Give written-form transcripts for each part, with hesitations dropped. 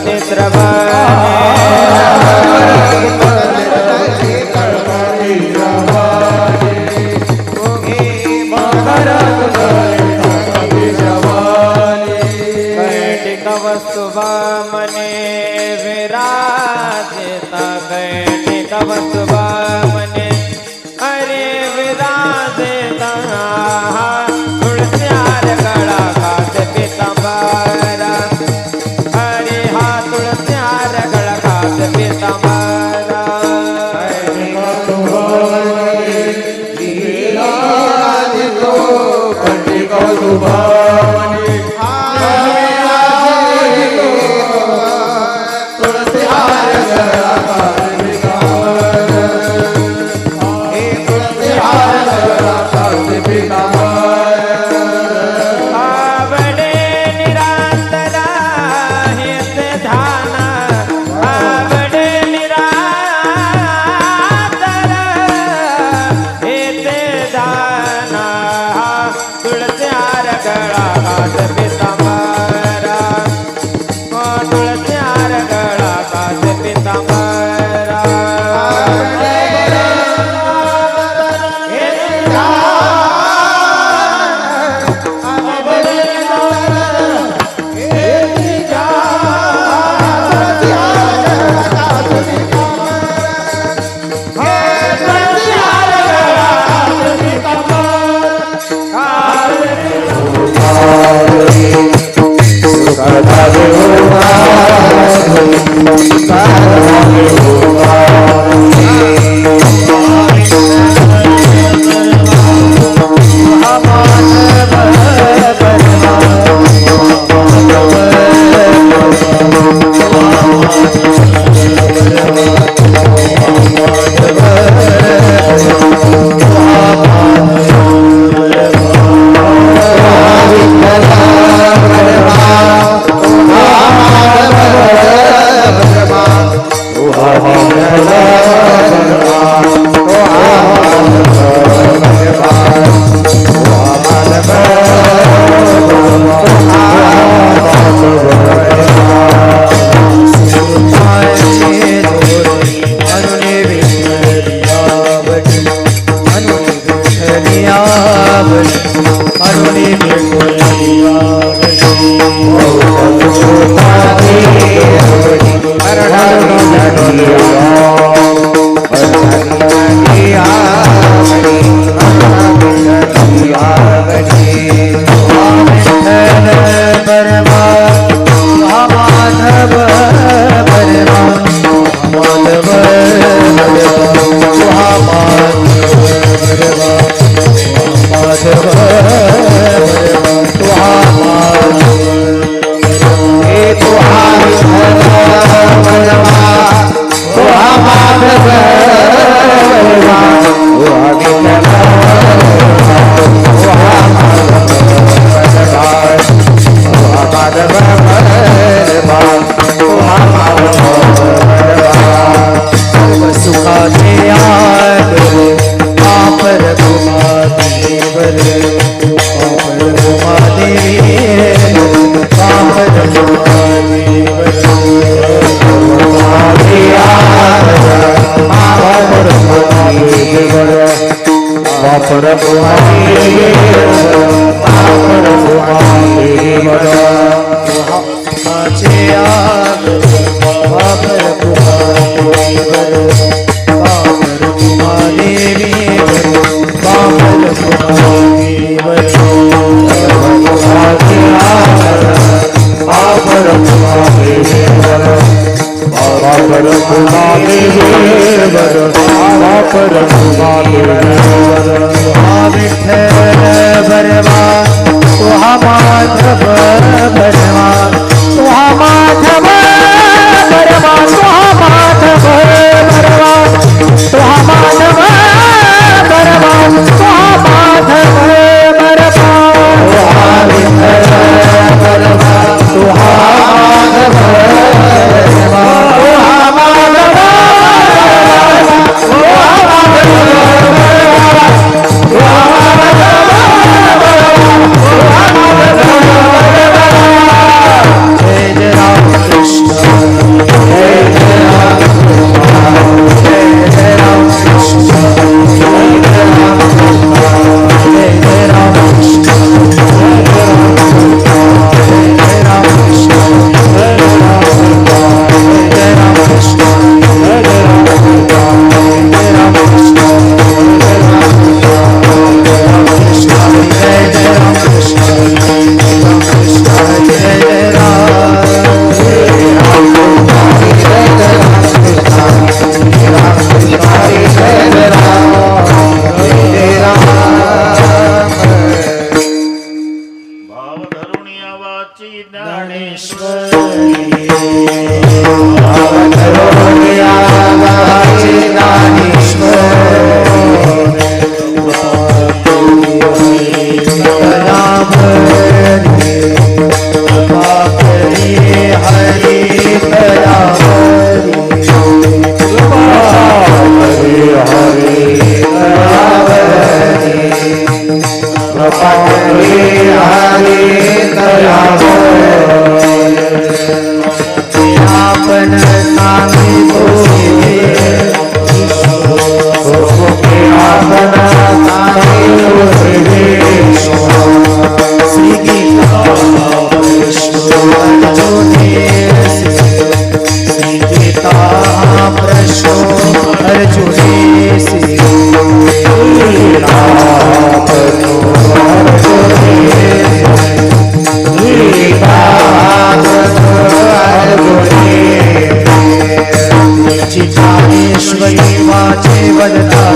नेत्र बने वस्तु मने विराजता कैटिक वस्तु मने अरे विराजता तुळस्यार गळा खात पीतांबरा अरे हा तुळस्यार गळा खात पीतांबरा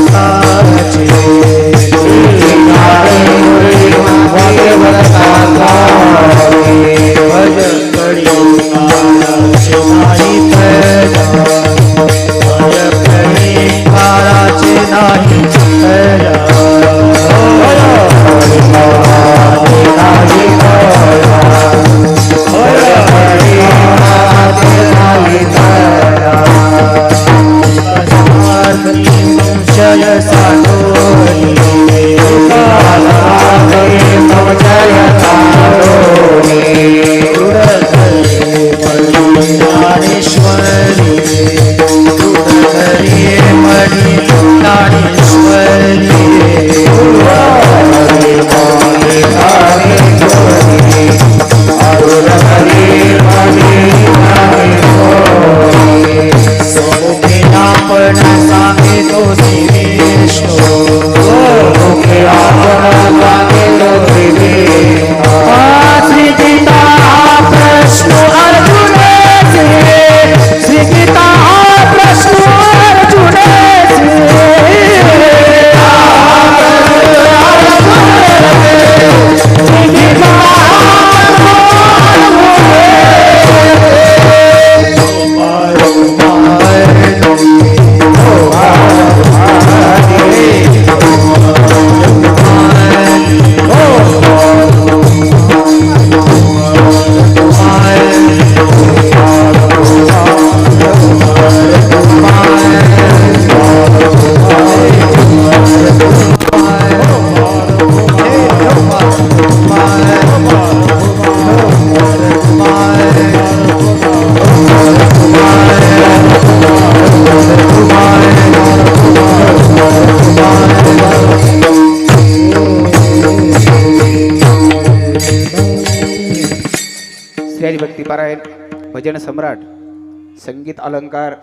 दासाचे भजन करी काराचे नाही तया भजन करी काराचे नाही तया जय साधोनी जय साधोनी ज्ञानेश्वरी मणि ज्ञानेश्वरी आपण सांगितो श्री विष्णू मुखे आपण सांगितो श्री विष्णू श्री गीता प्रश्न अर्जुन श्री गीता प्रश्न अर्जुन भक्तिपारायण भजन सम्राट संगीत अलंकार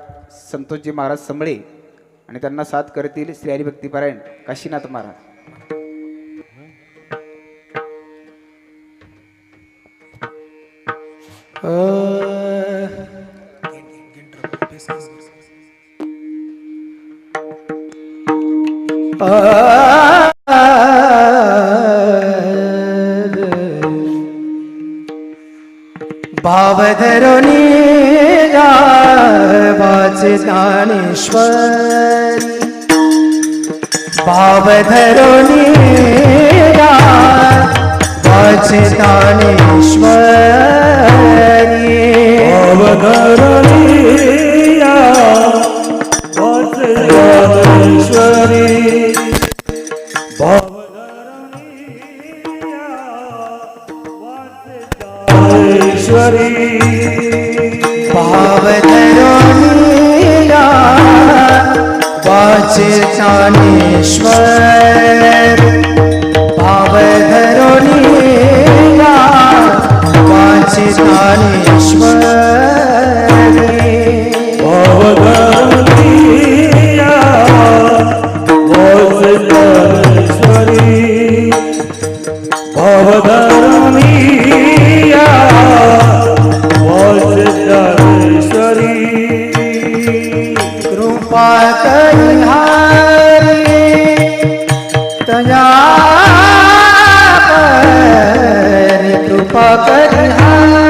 संतोषजी महाराज संबळे आणि त्यांना साथ करतील श्री हरी भक्तिपारायण काशीनाथ महाराज. भाव धरुनी वाचे ज्ञानेश्वरी भाव धरुनी वाचे ज्ञानेश्वरी भाव धरुनी वाचे ज्ञानेश्वरी भाव धरुनिया वाचे ज्ञानेश्वर भाव धरुनिया वाचे ज्ञानेश्वर भाव धरुनिया वाचे ज्ञानेश्वरी भाव धरुनिया कृपा करिहारी तया कृपा करिहारी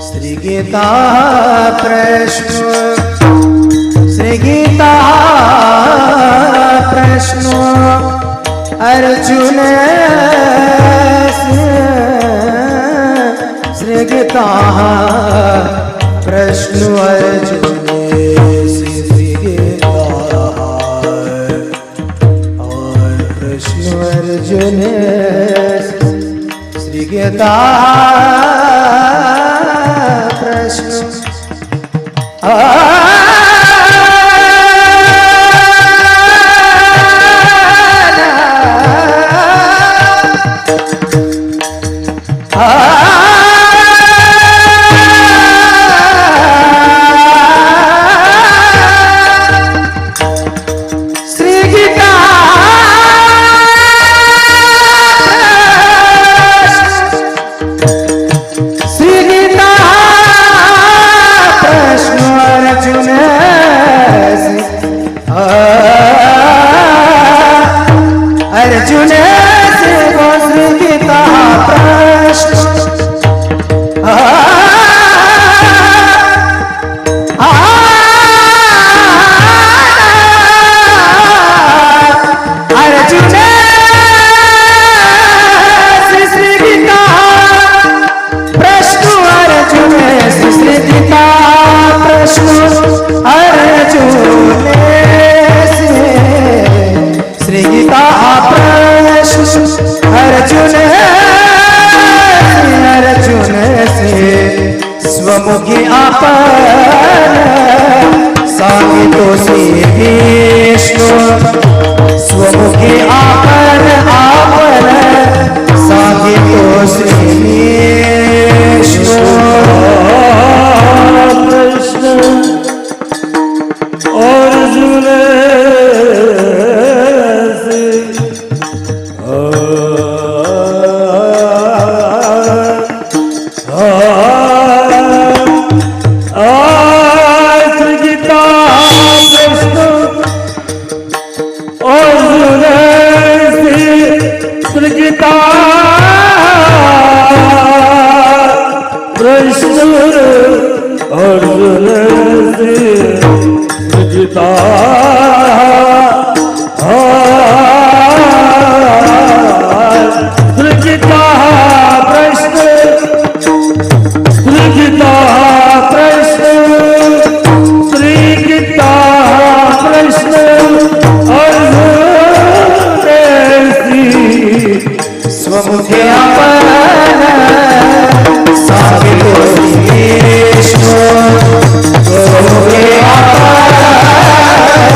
श्री गीता प्रश्न श्री गीता प्रश्न अर्जुन श्री गीता प्रश्न अर्जुन श्री गीता प्रश्न अर्जुन श्री गीता प्रश्न अर्जुन से श्री गीता प्रश्न अर्जुन श्री गीता प्रश्न अर्जुन श्री गीता प्रश्न अर्जुन श्री गीता प्रश्न अर्जुन अर्जुन से स्वमुखी आपण सांगितो श्री विष्णु स्वमुखी आपण सांगितो श्री विष्णु कृष्ण अर्जुन स्वमुखे आपण सांगितो श्री विष्णु स्वमुखे आपण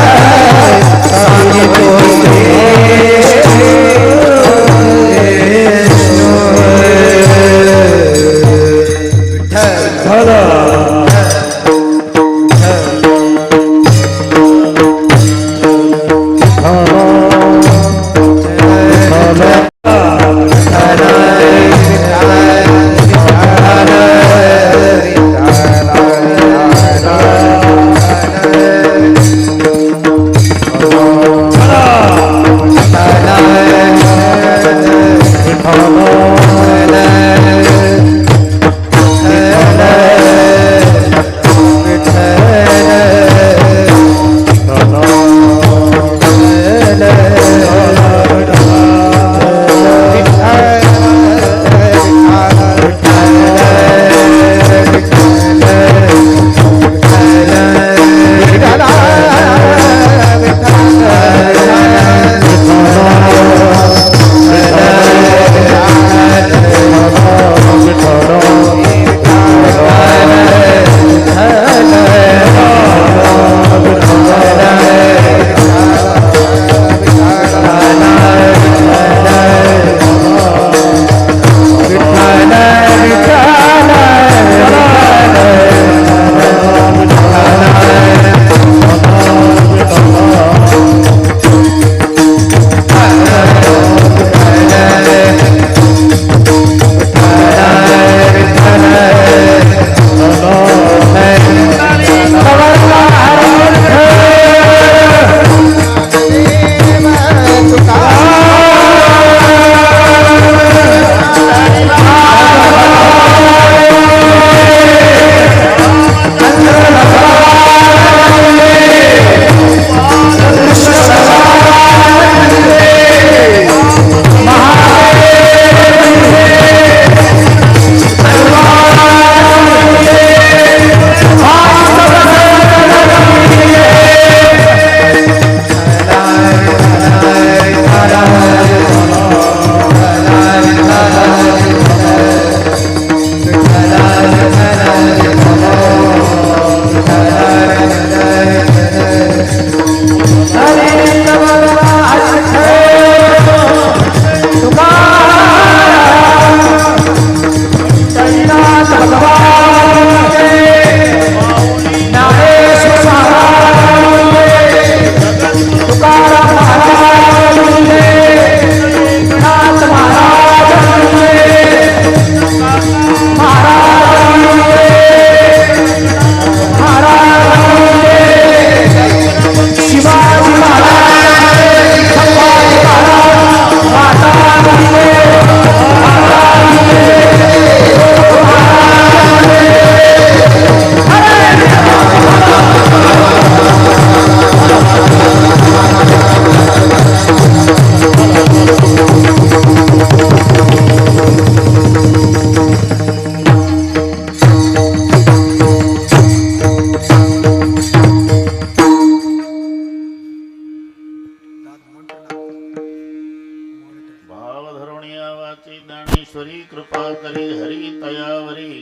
तयावरी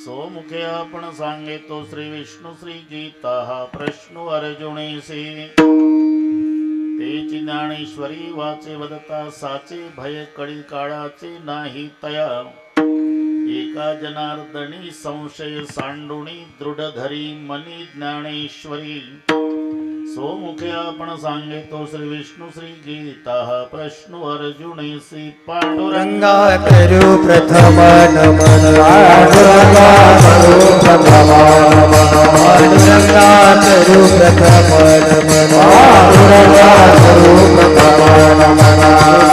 सोमुखे आपण सांगेतो श्री विष्णु श्री गीता हा प्रश्न अर्जुनेसी तेची ज्ञानेश्वरी वाचे वदता साचे भय कळी काळाचे नाही तया एका जनार्दनी संशय सांडुणी दृढ धरी मनी ज्ञानेश्वरी सोमुखे आपण सांगेतो श्री विष्णु श्री गीता हा प्रश्न अर्जुनेसी पांडुरंगा रंगा करू प्रथम नमन पांडुरंगा करू प्रथम नमन पांडुरंगा करू प्रथम नमन पांडुरंगा करू प्रथम नमन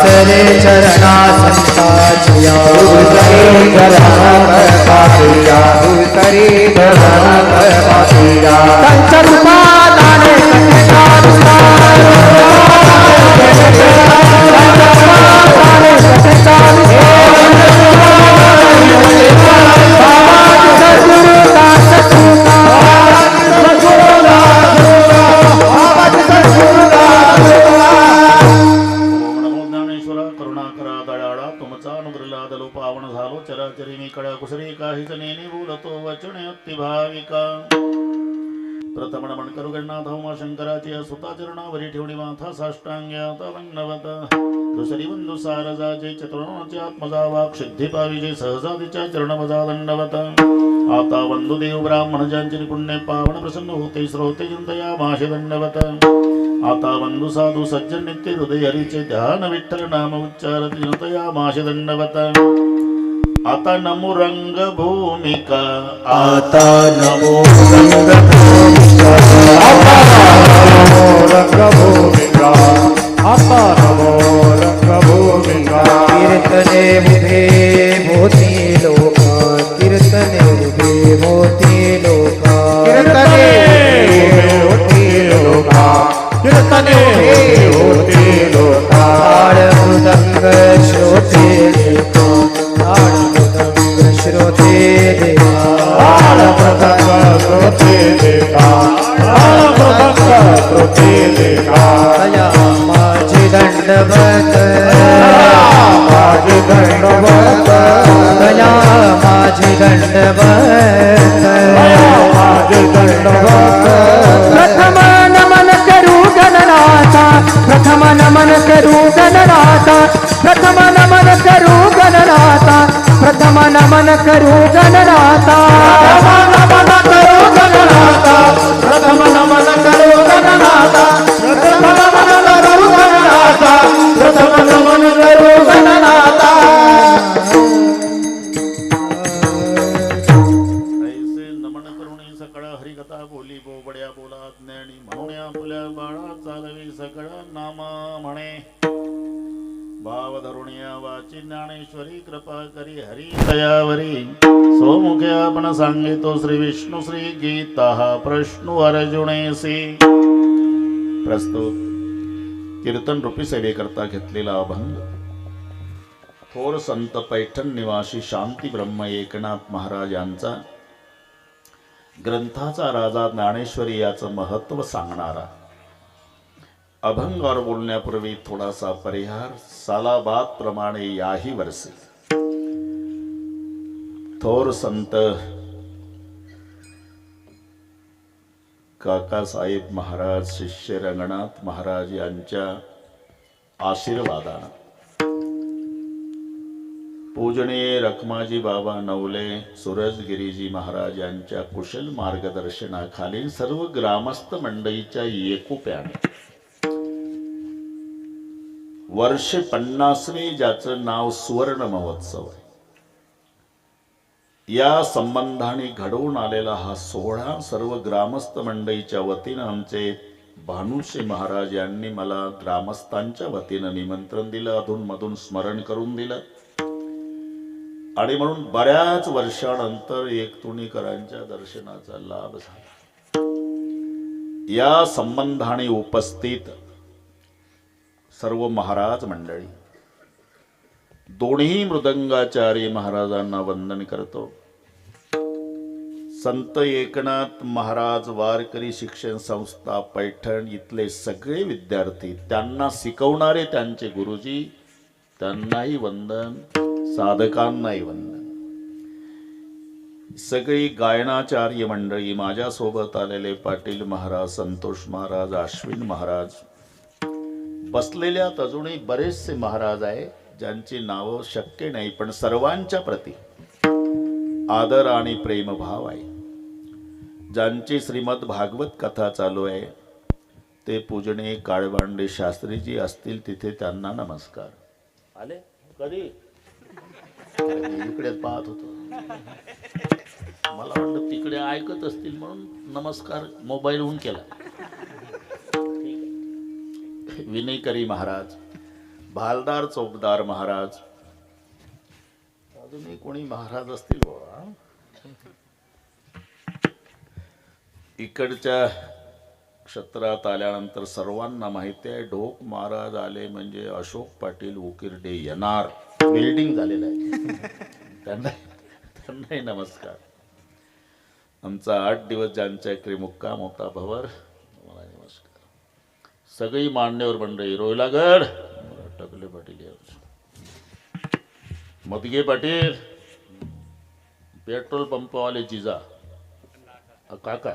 सरे चरणा संताजिया सरे चरणा पातिया सरे चरणा पातिया संचरूपा दाने चराचरी मी कळा कुसरी काहीच नेने बोलतो वचने अति भाविका प्रथम नमन करू गणनाथ उमा शंकराची सुता चरणावरी ठेवणी माथा साष्टांग्यात वन्नवत दुसरी बंधू सारजाचे चतुर्णाचे आत्मजा वाक सिद्धी पाविजे सहजातीच्या चरणवजा दंडवत आता वंदुदेव ब्राह्मण ज्यांचे पुण्य पावन प्रसन्न होते श्रोते चिंतया माशे दंडवत आता वंदू साधू सज्जन नित्य हृदय हरीचे ध्यान विठ्ठल नाम उच्चारती चिंतया माशे दंडवत आता नमो रंग भूमिका आता नमो रंगभूमिका आता नमो रंगभूमिका कीर्तने उभे मोती लोका कीर्तने उभे मोती लोका कीर्तने मोती लोका कीर्तने मोती लोका ताळ मृदंग श्रोते देवा ताळ मृदंग श्रोते देवा ताळ मृदंग श्रोते देवा ताळ मृदंग श्रोते देवा तया माझे दंडवत माझे दंडवत तया माझे दंडवत माझे दंडवत प्रथम नमन करू गणनाथा प्रथम नमन करू गणनाथा प्रथम नमन करू गणनाथा प्रथम नमन करू गणनाथा नमन करू गणनाथा प्रथम नमन करू गणनाथा प्रथम नमन करू गणनाथा प्रथम नमन करू गणनाथा ऐसे नमन करुणी सकळ हरिकथा बोली बोबड्या बोला ज्ञानी म्हणून आपल्या बाळा चालवी सकळ नामा म्हणे भाव धरुणिया वाची ज्ञानेश्वरी कृपा करी हरी दयावरी सोमुखे आपण सांगेतो श्री विष्णु श्री गीता हा प्रश्न अर्जुनेसी प्रस्तुत कीर्तन रूपी सेवेकरता घेतलेला अभंग थोर संत पैठण निवासी शांती ब्रह्म एकनाथ महाराज यांचा ग्रंथाचा राजा ज्ञानेश्वरी याचं महत्व सांगणारा अभंगावर बोलण्यापूर्वी थोडासा परिहार सालाबाद प्रमाणे याही वर्षी थोर संत काकासाहेब महाराज शिष्य रंगनाथ महाराज यांच्या आशीर्वादानं पूजनीय रखमाजी बाबा नवले सूरजगिरीजी महाराज यांच्या कुशल मार्गदर्शनाखाली सर्व ग्रामस्थ मंडळीच्या एकोप्याने वर्षे 50वे ज्याचं नाव सुवर्ण महोत्सव आहे या संबंधाने घडवून आलेला हा सोहळा सर्व ग्रामस्थ मंडळीच्या वतीनं आमचे भानुशे महाराज यांनी मला ग्रामस्थांच्या वतीनं निमंत्रण दिलं अधूनमधून स्मरण करून दिलं आणि म्हणून बऱ्याच वर्षानंतर एकतुणीकरांच्या दर्शनाचा लाभ झाला या संबंधाने उपस्थित सर्व महाराज मंडळी दोन्ही मृदंगाचार्य महाराजांना वंदन करतो संत एकनाथ महाराज वारकरी शिक्षण संस्था पैठण इथले सगळे विद्यार्थी त्यांना शिकवणारे त्यांचे गुरुजी त्यांनाही वंदन साधकांनाही वंदन सगळी गायनाचार्य मंडळी, माझ्यासोबत आलेले पाटील महाराज, संतोष महाराज, अश्विन महाराज, बसलेल्यात अजूनही बरेचसे महाराज आहे ज्यांची नावं शक्य नाही, पण सर्वांच्या प्रती आदर आणि प्रेमभाव आहे. ज्यांची श्रीमद भागवत कथा चालू आहे ते पूजनीय काळबांडे शास्त्रीजी असतील, तिथे त्यांना नमस्कार. आले कधी? इकडेच पाहत होतो, मला वाटलं तिकडे ऐकत असतील म्हणून नमस्कार मोबाईलहून केला. विनयकरी महाराज, भालदार चौकदार महाराज, अजूनही कोणी महाराज असतील बाबा. इकडच्या क्षेत्रात आल्यानंतर सर्वांना माहिती आहे ढोक महाराज आले म्हणजे अशोक पाटील उकिरडे येणार. बिल्डिंग झालेलं आहे. त्यांनाही नमस्कार. आमचा 8 दिवस ज्यांच्या इकडे मुक्काम होता भवर, मला नमस्कार. सगळी मान्यवर मंडळी, रोहिलागड टकले पाटील, मदगे पाटील, पेट्रोल पंपवाले जिजा काका,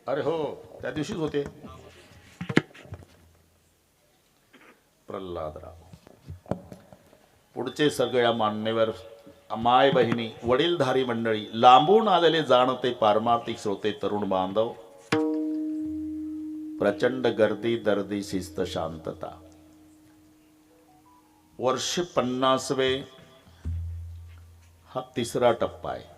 अरे हो त्या दिवशीच होते, प्रल्हादराव, पुढचे सगळ्या मान्यवर, माय बहिणी, वडीलधारी मंडळी, लांबून आलेले जाणते पारमार्थिक श्रोते, तरुण बांधव, प्रचंड गर्दी, दर्दी, शिस्त, शांतता. वर्ष 50वे हा 3रा टप्पा आहे.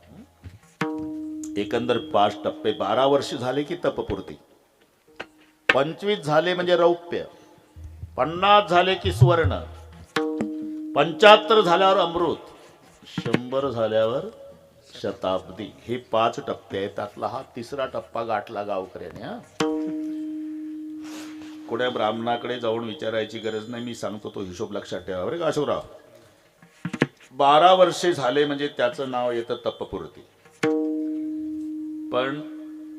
एकंदर 5 टप्पे. 12 वर्ष झाले की तपपूर्ती, 25 झाले म्हणजे रौप्य, 50 झाले की सुवर्ण, 75 झाल्यावर अमृत, 100 झाल्यावर शताब्दी. हे 5 टप्पे आहेत. त्यातला हा 3रा टप्पा गाठला गावकऱ्याने. हा, कोण्या ब्राह्मणाकडे जाऊन विचारायची गरज नाही, मी सांगतो तो हिशोब लक्षात ठेवा बरं का अशोकराव. 12 वर्षे झाले म्हणजे त्याचं नाव येतं तपपूर्ती. पण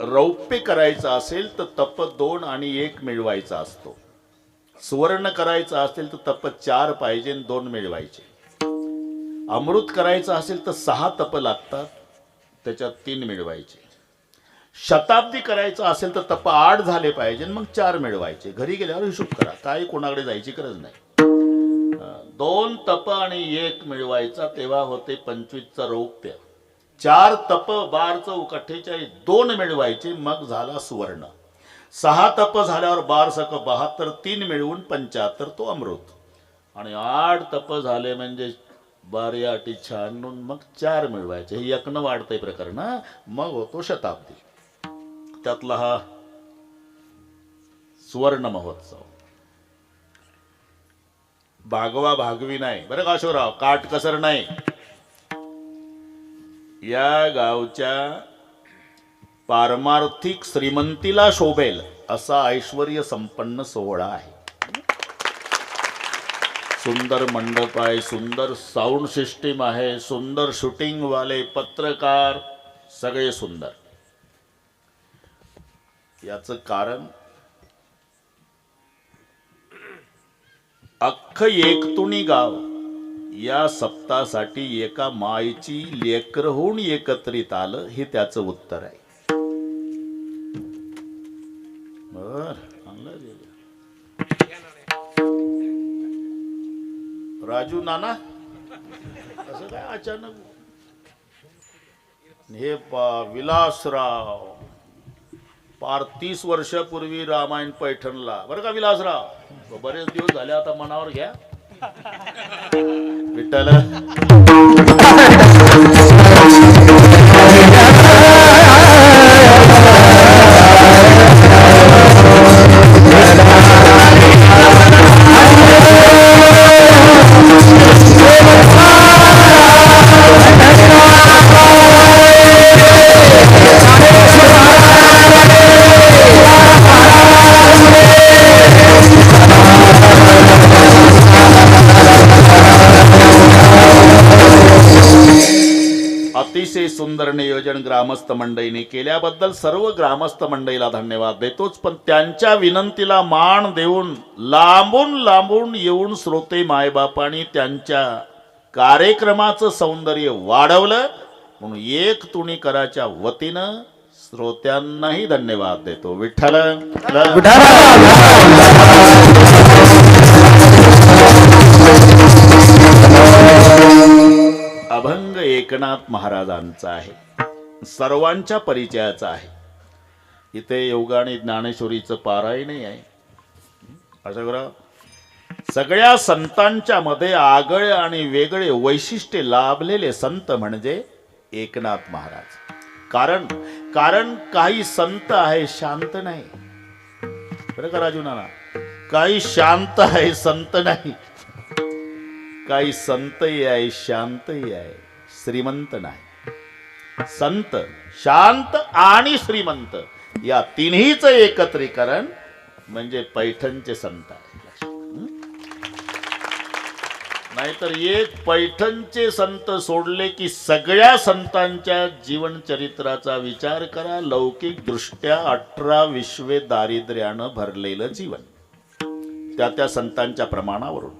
रौप्य करायचं असेल तर तप 2 आणि 1 मिळवायचा असतो. सुवर्ण करायचं असेल तर तप 4 पाहिजे, 2 मिळवायचे. अमृत करायचं असेल तर 6 तप लागतात, त्याच्यात 3 मिळवायचे. शताब्दी करायचं असेल तर तप 8 झाले पाहिजे, मग 4 मिळवायचे. घरी गेल्यावर हिशोब करा, काही कोणाकडे जायची गरज नाही. 2 तप आणि 1 मिळवायचा, तेव्हा होते 25चं रौप्य. 4 तप 12चं 48, 2 मिळवायचे, मग झाला सुवर्ण. 6 तप झाल्यावर 12 सक 72, 3 मिळवून 75 तो अमृत. आणि 8 तप झाले म्हणजे 12 8 96, मग 4 मिळवायचे. हे एकनं वाढतंय प्रकरण. मग होतो शताब्दी. त्यातला हा सुवर्ण महोत्सव. भागवा भागवी नाही बरं का अशोकराव, काट कसर नाही. या गावच्या पारमार्थिक श्रीमंतीला शोभेल असा ऐश्वर्य संपन्न सोहळा आहे. सुंदर मंडप आहे, सुंदर साऊंड सिस्टीम आहे, सुंदर शूटिंग वाले, पत्रकार, सगळे सुंदर. याचं कारण अख्ख एकतुणी गाव या सप्तासाठी एका मायची लेकर होऊन एकत्रित आलं, हे त्याचं उत्तर आहे. राजू नाना असं काय अचानक हे विलासराव पार 30 वर्षापूर्वी रामायण पैठणला बरं का विलासराव, बरेच दिवस झाले आता मनावर घ्या. विठ्ठल अतिशय सुंदर नियोजन ग्रामस्थ मंडळीने केल्याबद्दल सर्व ग्रामस्थ मंडळीला धन्यवाद देतोच. पण त्यांच्या विनंतीला मान देऊन लांबून लांबून येऊन श्रोते मायबापांनी त्यांच्या कार्यक्रमाचं सौंदर्य वाढवलं. म्हणून एक तुणीकराच्या वतीनं श्रोत्यांनाही धन्यवाद देतो. विठ्ठल अभंग एकनाथ महाराजांचा आहे, सर्वांच्या परिचयाचा आहे. इथे योगा आणि ज्ञानेश्वरीचं पारायणही आहे. असं करा, सगळ्या संतांच्या मध्ये आगळे आणि वेगळे वैशिष्ट्य लाभलेले संत म्हणजे एकनाथ महाराज. कारण काही संत आहे शांत नाही, बरं का राजू नाना, काही शांत आहे संत नाही, काही संतही आहे शांतही आहे, श्रीमंत नाही. संत, शांत आणि श्रीमंत या तिन्हीच एकत्रीकरण म्हणजे पैठणचे संत आहे. नाहीतर एक पैठणचे संत सोडले की सगळ्या संतांच्या जीवन चरित्राचा विचार करा. लौकिक दृष्ट्या 18 विश्वे दारिद्र्यानं भरलेलं जीवन, त्या संतांच्या प्रमाणावरून.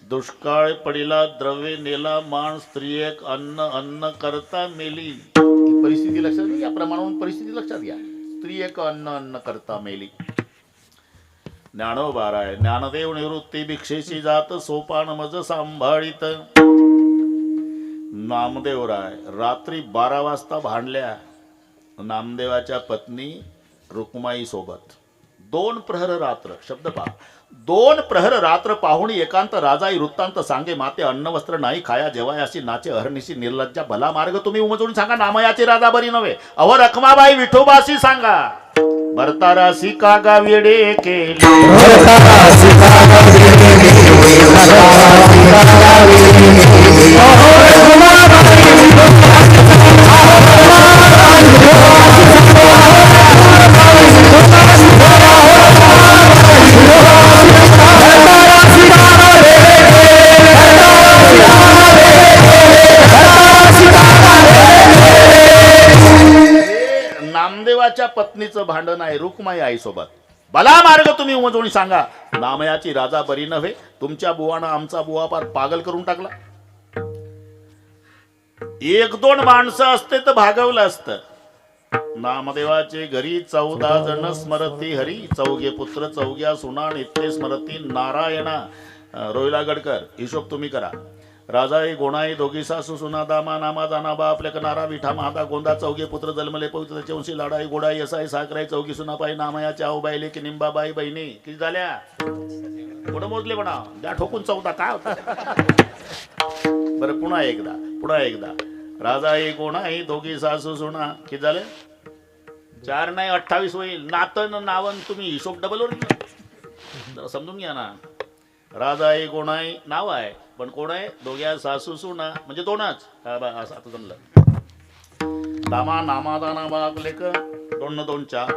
दुष्काळ पडिला द्रव्य नेला मान, स्त्री एक अन्न अन्न करता मेली. परिस्थिती लक्षात घ्या, या प्रमाणावरून परिस्थिती लक्षात घ्या. स्त्री एक अन्न अन्न करता मेली. ज्ञानोबा राय, ज्ञानदेव निवृत्ती भिक्षेची जात, सोपान मज सांभाळीत. नामदेव राय रात्री 12 वाजता भांडल्या नामदेवाच्या पत्नी रुक्माई सोबत. 2 प्रहर रात्र, शब्द पहा, 2 प्रहर रात्र पाहुणी एकांत राजाई वृत्तांत सांगे, माते अन्न वस्त्र नाही खाया जेवायाशी नाचे अहर्निशी निर्लज्जा भला मार्ग तुम्ही उमजून सांगा, नामयाची राजा बरी नव्हे. अहो रखमाबाई विठोबाशी सांगा, भरतारासी का गावेडे केले. नामदेवाच्या पत्नीचं भांडण आहे रुक्माई आई सोबत. भला मार्ग तुम्ही उमजवणी सांगा, नामयाची राजा बरी नव्हे. तुमच्या बुवानं आमचा बुवा पार पागल करून टाकला. 1-2 माणसं असते तर भागवलं असतं. नामदेवाचे घरी 14 जण स्मरती हरी, 4 पुत्र 4 सुना नित्य स्मरती नारायणा. रोहिला गडकर, हिशोब तुम्ही करा. राजाई गोणाई दोघी सासू सुना दामा नामा जाना बा आपल्या नारा विठा महादा गोंदा 4 पुत्र जन्मले पवित्र चौशी लाडाई गोडाई असाई साकराई 4 सुनापाई नामयाच्या आऊबाईले की निंबाबाई बहिणी किती झाल्या कुठं मोजले म्हणा द्या ठोकून 14 काय होता. बरं पुन्हा एकदा राजाई गोणाई दोघी सासू सुना किती झाले 4 नाही 28 होईल. नातन नावन तुम्ही हिशोब डबलवर जरा समजून घ्या ना. राजाई गोणाई नाव आहे पण कोण आहे 2 सासू सुना म्हणजे 2च. आता जमलं. दामा नामा दाना बाप लेक 2 2 4.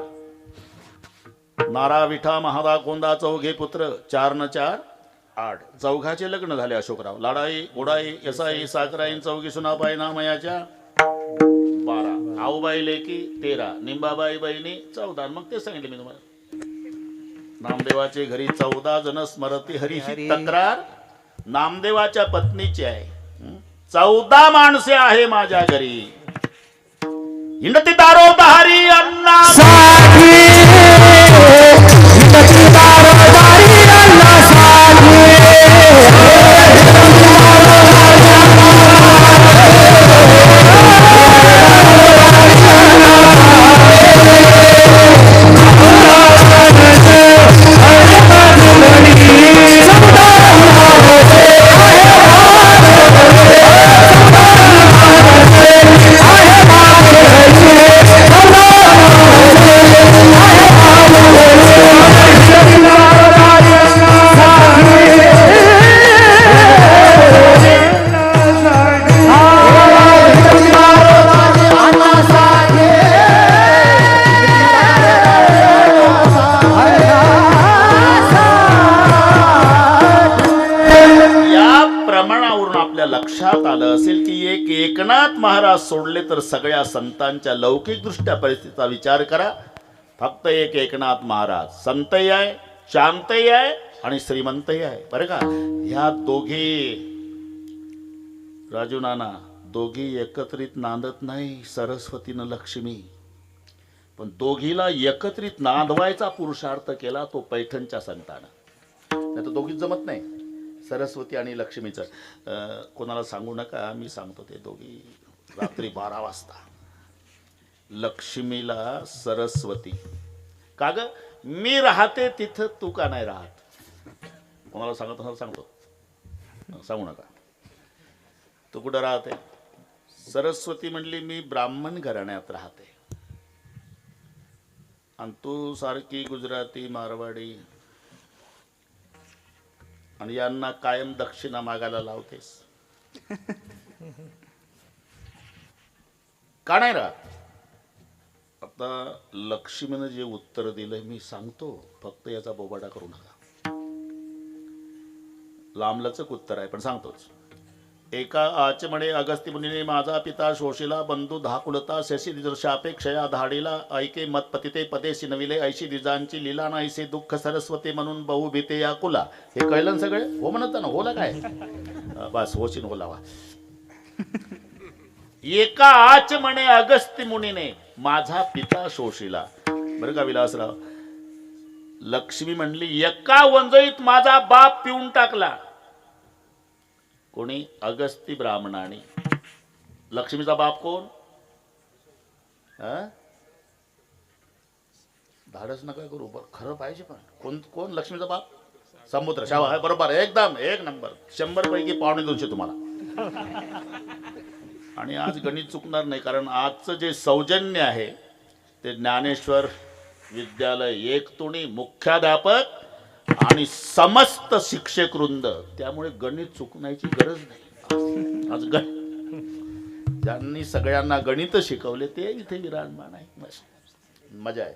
नारा विठा महादा गोंदा 4 पुत्र 4 न 4 8. 4घाचे लग्न झाले अशोकराव. लाडाई गोडाई यसाई साकराई 4 सुनाबाई नामयाच्या 12. आऊबाई लेकी 13. निंबाबाई बहिणी 14. मग ते सांगितले मी तुम्हाला. नामदेवाचे घरी 14 जण स्मरती हरीची तक्रार नामदेवाच्या पत्नीची आहे. 14 माणसे आहे माझ्या घरी. हिंडती दारो दहारी अण्णा लक्षात आलं असेल की एकनाथ महाराज सोडले तर सगळ्या संतांच्या लौकिक दृष्ट्या परिस्थितीचा विचार करा. फक्त एकनाथ महाराज संतही आहे शांतही आहे आणि श्रीमंतही आहे बरं का. ह्या दोघे राजू नाना, दोघी एकत्रित नांदत नाही सरस्वतीनं लक्ष्मी, पण दोघीला एकत्रित नांदवायचा पुरुषार्थ केला तो पैठणच्या संतानं. नाही तर दोघीच जमत नाही सरस्वती आणि लक्ष्मीचं. कोणाला सांगू नका, मी सांगतो ते दोघी रात्री 12 वाजता लक्ष्मीला सरस्वती, का ग मी राहते तिथं तू का नाही राहत? कोणाला सांगतो सांगू नका. तू कुठं राहते? सरस्वती म्हणली मी ब्राह्मण घराण्यात राहते, आणि तू सारखी गुजराती मारवाडी आणि यांना कायम दक्षिणा मागायला लावतेस, का नाही राहत? आता लक्ष्मीनं जे उत्तर दिलंय मी सांगतो, फक्त याचा बोबाडा करू नका. लांबलचक उत्तर आहे पण सांगतोच. एका आचमणे अगस्ती मुनीने माझा पिता शोषिला, बंधू धाकुलता शशी दर्शापेक्षया धाडीला, ऐके मतपतिते पदेशी नविले, ऐशी द्विजांची लीला नाहीसे दुःख सरस्वती म्हणून बहु भीते या कुला. हे कळलं ना सगळे? हो म्हणत ना, होला काय बस होशीन होलावा. एका आचमणे अगस्ती मुनीने माझा पिता शोषिला. बरं का विलासराव, लक्ष्मी म्हणली एका वंजळीत माझा बाप पिऊन टाकला. कोणी? अगस्ती ब्राह्मणाने. लक्ष्मीचा बाप कोण? धाडस नका करू, खरं पाहिजे. पण कोण कोण लक्ष्मीचा बाप? समुद्र. शावा, बरोबर, एकदम एक नंबर. 100 पैकी 250 तुम्हाला. आणि आज गणित चुकणार नाही, कारण आजचं जे सौजन्य आहे ते ज्ञानेश्वर विद्यालय एकतुणी मुख्याध्यापक आणि समस्त शिक्षक वृंद, त्यामुळे गणित चुकण्याची गरज नाही. आज ज्यांनी सगळ्यांना गणित शिकवले ते इथे विराजमान आहे. मजा आहे.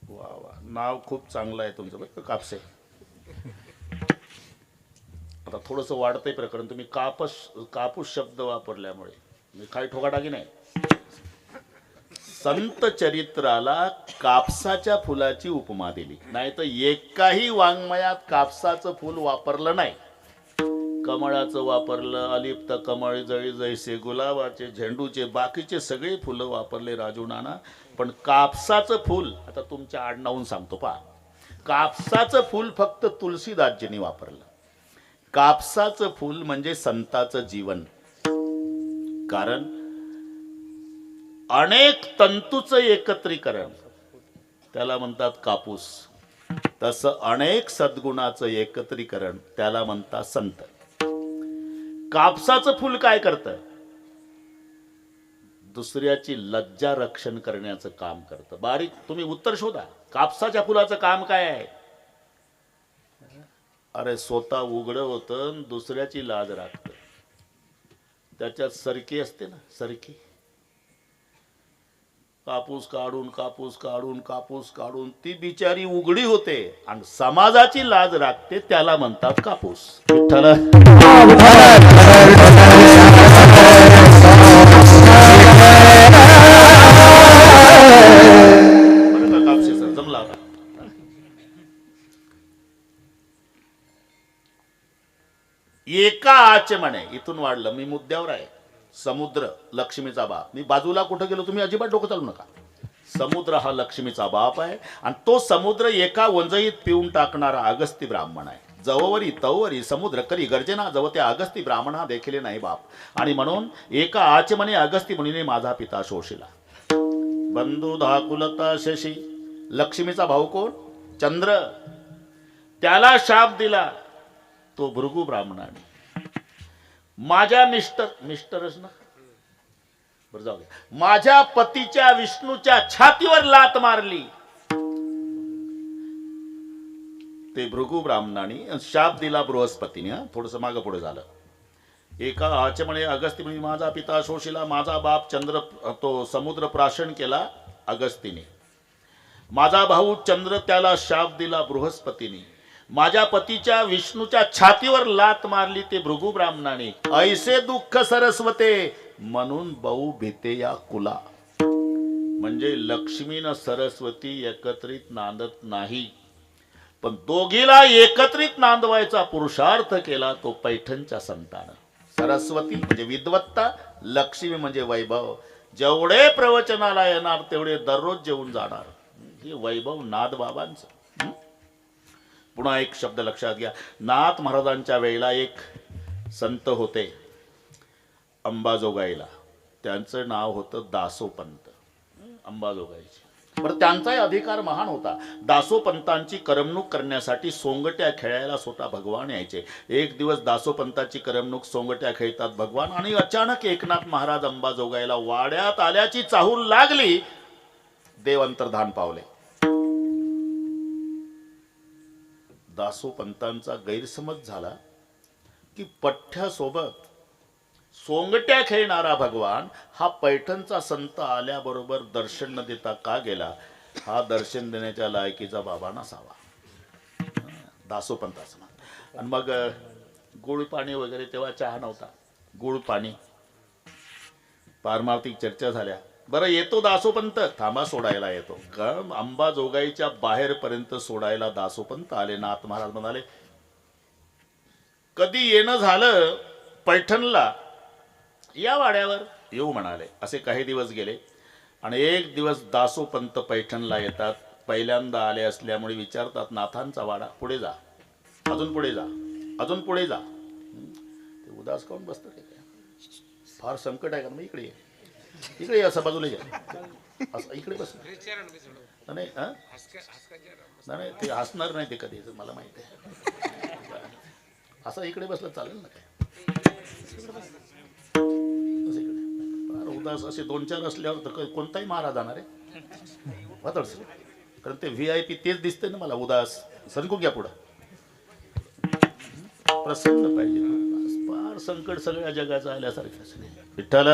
वा वा, नाव खूप चांगलं आहे तुमचं बरं का, कापसे. आता थोडंसं वाढतंय प्रकरण, तुम्ही कापूस शब्द वापरल्यामुळे. मी काही ठोकाटाकी नाही. संत चरित्राला कापसाच्या फुलाची उपमा दिली, नाही तर एकाही वाङ्मयात कापसाचं फुल वापरलं नाही. कमळाचं वापरलं, अलिप्त कमळ, जळी जैसे, गुलाबाचे, झेंडूचे, बाकीचे सगळे फुलं वापरले राजू नाना. पण कापसाचं फुल, आता तुमच्या आडनावून सांगतो पहा, कापसाचं फुल फक्त तुलसीदासजींनी वापरलं. कापसाचं फुल म्हणजे संताचं जीवन. कारण अनेक तंतूचं एकत्रीकरण त्याला म्हणतात कापूस. तसं अनेक सद्गुणाचं एकत्रीकरण त्याला म्हणतात संत. कापसाचं फुल काय करतं? दुसऱ्याची लज्जा रक्षण करण्याचं काम करतं. बारीक तुम्ही उत्तर शोधा, कापसाच्या फुलाचं काम काय आहे? अरे स्वतः उघड होतं, दुसऱ्याची लाज राखतं. त्याच्यात सरकी असते ना, सरकी. कापूस काढून कापूस काढून कापूस काढून ती बिचारी उघडी होते आणि समाजाची लाज राखते, त्याला म्हणतात कापूस. विठ्ठल कापसे सर जमला आता. एका आचमणे, इथून वाढलं, मी मुद्द्यावर आहे. समुद्र लक्ष्मीचा बाप. मी बाजूला कुठं गेलो तुम्ही अजिबात डोकं चालू नका. समुद्र हा लक्ष्मीचा बाप आहे, आणि तो समुद्र एका वंजळीत पिऊन टाकणारा अगस्ती ब्राह्मण आहे. जववरी तववरी समुद्र करी गर्जना, जव त्या अगस्ती ब्राह्मणा देखील नाही बाप. आणि म्हणून एका आचमने अगस्ती मुनीने माझा पिता शोषिला. बंधू धाकुलता शशी, लक्ष्मीचा भाऊ कोण? चंद्र. त्याला शाप दिला तो भृगु ब्राह्मणाने. माझ्या मिस्टरच ना, बरं जाऊ द्या, माझ्या पतीच्या विष्णूच्या छातीवर लात मारली ते भृगु ब्राह्मणाने. शाप दिला बृहस्पतीने. थोडस मागं पुढे झालं. एका आचमणे अगस्ती मुनी माझा पिता शोषिला, माझा बाप चंद्र, तो समुद्र प्राशन केला अगस्तीने. माझा भाऊ चंद्र, त्याला शाप दिला बृहस्पतीने. माझ्या पतीच्या विष्णूच्या छातीवर लात मारली ते भृगु ब्राह्मणाने. ऐसे दुःख सरस्वते म्हणून बहु भीते या कुला. म्हणजे लक्ष्मी न सरस्वती एकत्रित नांदत नाही. पण दोघीला एकत्रित नांदवायचा पुरुषार्थ केला तो पैठणच्या संतानं. सरस्वती म्हणजे विद्वत्ता, लक्ष्मी म्हणजे वैभव. जेवढे प्रवचनाला येणार तेवढे दररोज जेवून जाणार. हे वैभव नाथ बाबांचं. पुन्हा एक शब्द लक्षात घ्या. नाथ महाराजांच्या वेळेला एक संत होते अंबाजोगाईला. त्यांचं नाव होतं दासोपंत. अंबाजोगाईचे बरं, त्यांचाही अधिकार महान होता. दासोपंतांची करमणूक करण्यासाठी सोंगट्या खेळायला स्वतः भगवान यायचे. एक दिवस दासोपंताची करमणूक सोंगट्या खेळतात भगवान, आणि अचानक एकनाथ महाराज अंबाजोगाईला वाड्यात आल्याची चाहूल लागली. देव अंतर्धान पावले. दासोपंतांचा गैरसमज झाला की पठ्ठ्यासोबत सोंगट्या खेळणारा भगवान हा पैठणचा संत आल्याबरोबर दर्शन न देता का गेला? हा दर्शन देण्याच्या लायकीचा बाबा नसावा, दासोपंताचं मत. आणि मग गुळ पाणी वगैरे, तेव्हा चहा नव्हता, गुळ पाणी, पारमार्थिक चर्चा झाल्या. बरं येतो दासोपंत, थांबा सोडायला येतो. कारण अंबाजोगाईच्या बाहेरपर्यंत सोडायला दासोपंत आले. नाथ महाराज म्हणाले कधी येणं झालं पैठणला या वाड्यावर येऊ म्हणाले. असे काही दिवस गेले आणि एक दिवस दासोपंत पैठणला येतात. पहिल्यांदा आले असल्यामुळे विचारतात, नाथांचा वाडा, पुढे जा, अजून पुढे जा, अजून पुढे जा. ते उदास काऊन बसतं? फार संकट आहे का? मग इकडे ये, इकडे ये, असं बाजूला घ्या, असं इकडे बस. नाही नाही, ते हसणार नाही ते कधी, मला माहिती आहे. असं इकडे बसलं चालेल ना? काय उदास असे 2-4 असल्यावर तर कोणताही महाराज जाणार आहे वातड, कारण ते VIP तेच दिसते ना मला उदास. सरकू घ्या पुढं. प्रसन्न पाहिजे. फार संकट सगळ्या जगाचं आल्यासारखं. विठ्ठल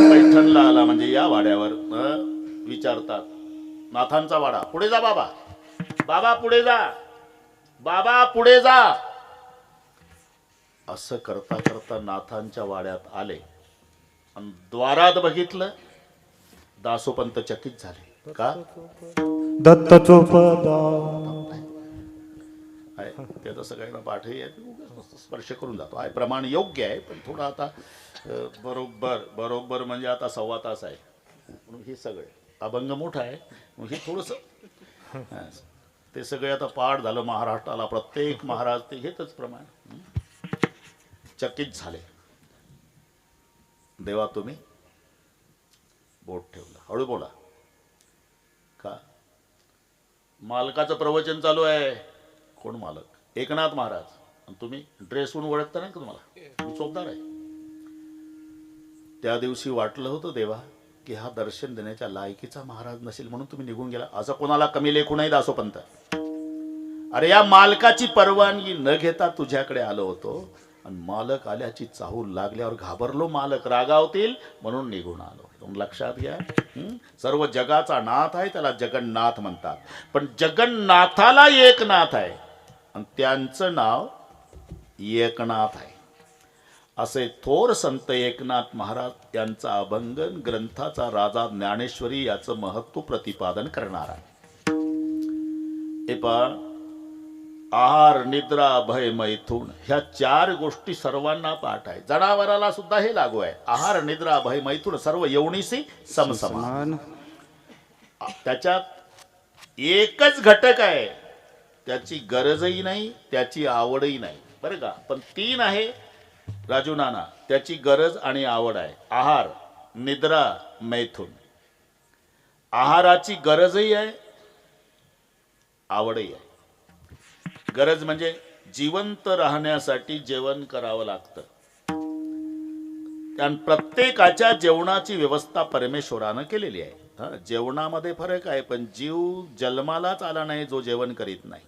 पैठणला आला म्हणजे या वाड्यावर विचारतात, नाथांचा वाडा, पुढे जा बाबा, बाबा पुढे जा, बाबा पुढे जा. असं करता करता नाथांच्या वाड्यात आले आणि द्वारात बघितलं. दासोपंत चकित झाले. का? दत्त चोपदा आहे ते तर सगळ्यांना पाठही आहे, स्पर्श करून जातो. आहे प्रमाण योग्य आहे, पण थोडं आता बरोबर म्हणजे आता 1.25 तास आहे. हे सगळे अभंग मोठा आहे, हे थोडंसं ते सगळे आता पाठ झालं महाराष्ट्राला. प्रत्येक महाराज ते घेतच प्रमाण. चकित झाले. देवा तुम्ही बोट ठेवलं, हळू बोला. का? मालकाचं प्रवचन चालू आहे. कोण मालक? एकनाथ महाराज. आणि तुम्ही ड्रेसवरून ओळखता नाही का? तुम्हाला चोपदार आहे. त्या दिवशी वाटलं होतं देवा की हा दर्शन देण्याच्या लायकीचा महाराज नसेल म्हणून तुम्ही निघून गेला. असं कोणाला कमी लेखू नाही दासोपंत. अरे या मालकाची परवानगी न घेता तुझ्याकडे आलो होतो आणि मालक आल्याची चाहूल लागल्यावर घाबरलो. मालक रागावतील म्हणून निघून आलो. तुम्ही लक्षात घ्या. सर्व जगाचा नाथ आहे, त्याला जगन्नाथ म्हणतात. पण जगन्नाथाला एक नाथ आहे आणि त्यांचं नाव एकनाथ आहे. असे थोर संत एकनाथ महाराज यांचा अभंगन ग्रंथाचा राजा ज्ञानेश्वरी याचं महत्व प्रतिपादन करणार आहे. आहार, निद्रा, भय, मैथुन ह्या 4 गोष्टी सर्वांना पाठ आहे. जनावराला सुद्धा हे लागू आहे. आहार, निद्रा, भय, मैथुन सर्व यवनीसी समसमान. त्याच्यात एकच घटक आहे, त्याची गरजही नाही, त्याची आवडही नाही, बरं का? पण 3 आहे राजू नाना, त्याची गरज आणि आवड आहे. आहार, निद्रा, मैथुन. आहाराची गरजही आहे, आवडही आहे. गरज म्हणजे जिवंत राहण्यासाठी जेवण करावं लागतं. आणि प्रत्येकाच्या जेवणाची व्यवस्था परमेश्वरानं केलेली आहे. जेवणामध्ये फरक आहे, पण जीव जन्मालाच आला नाही जो जेवण करीत नाही.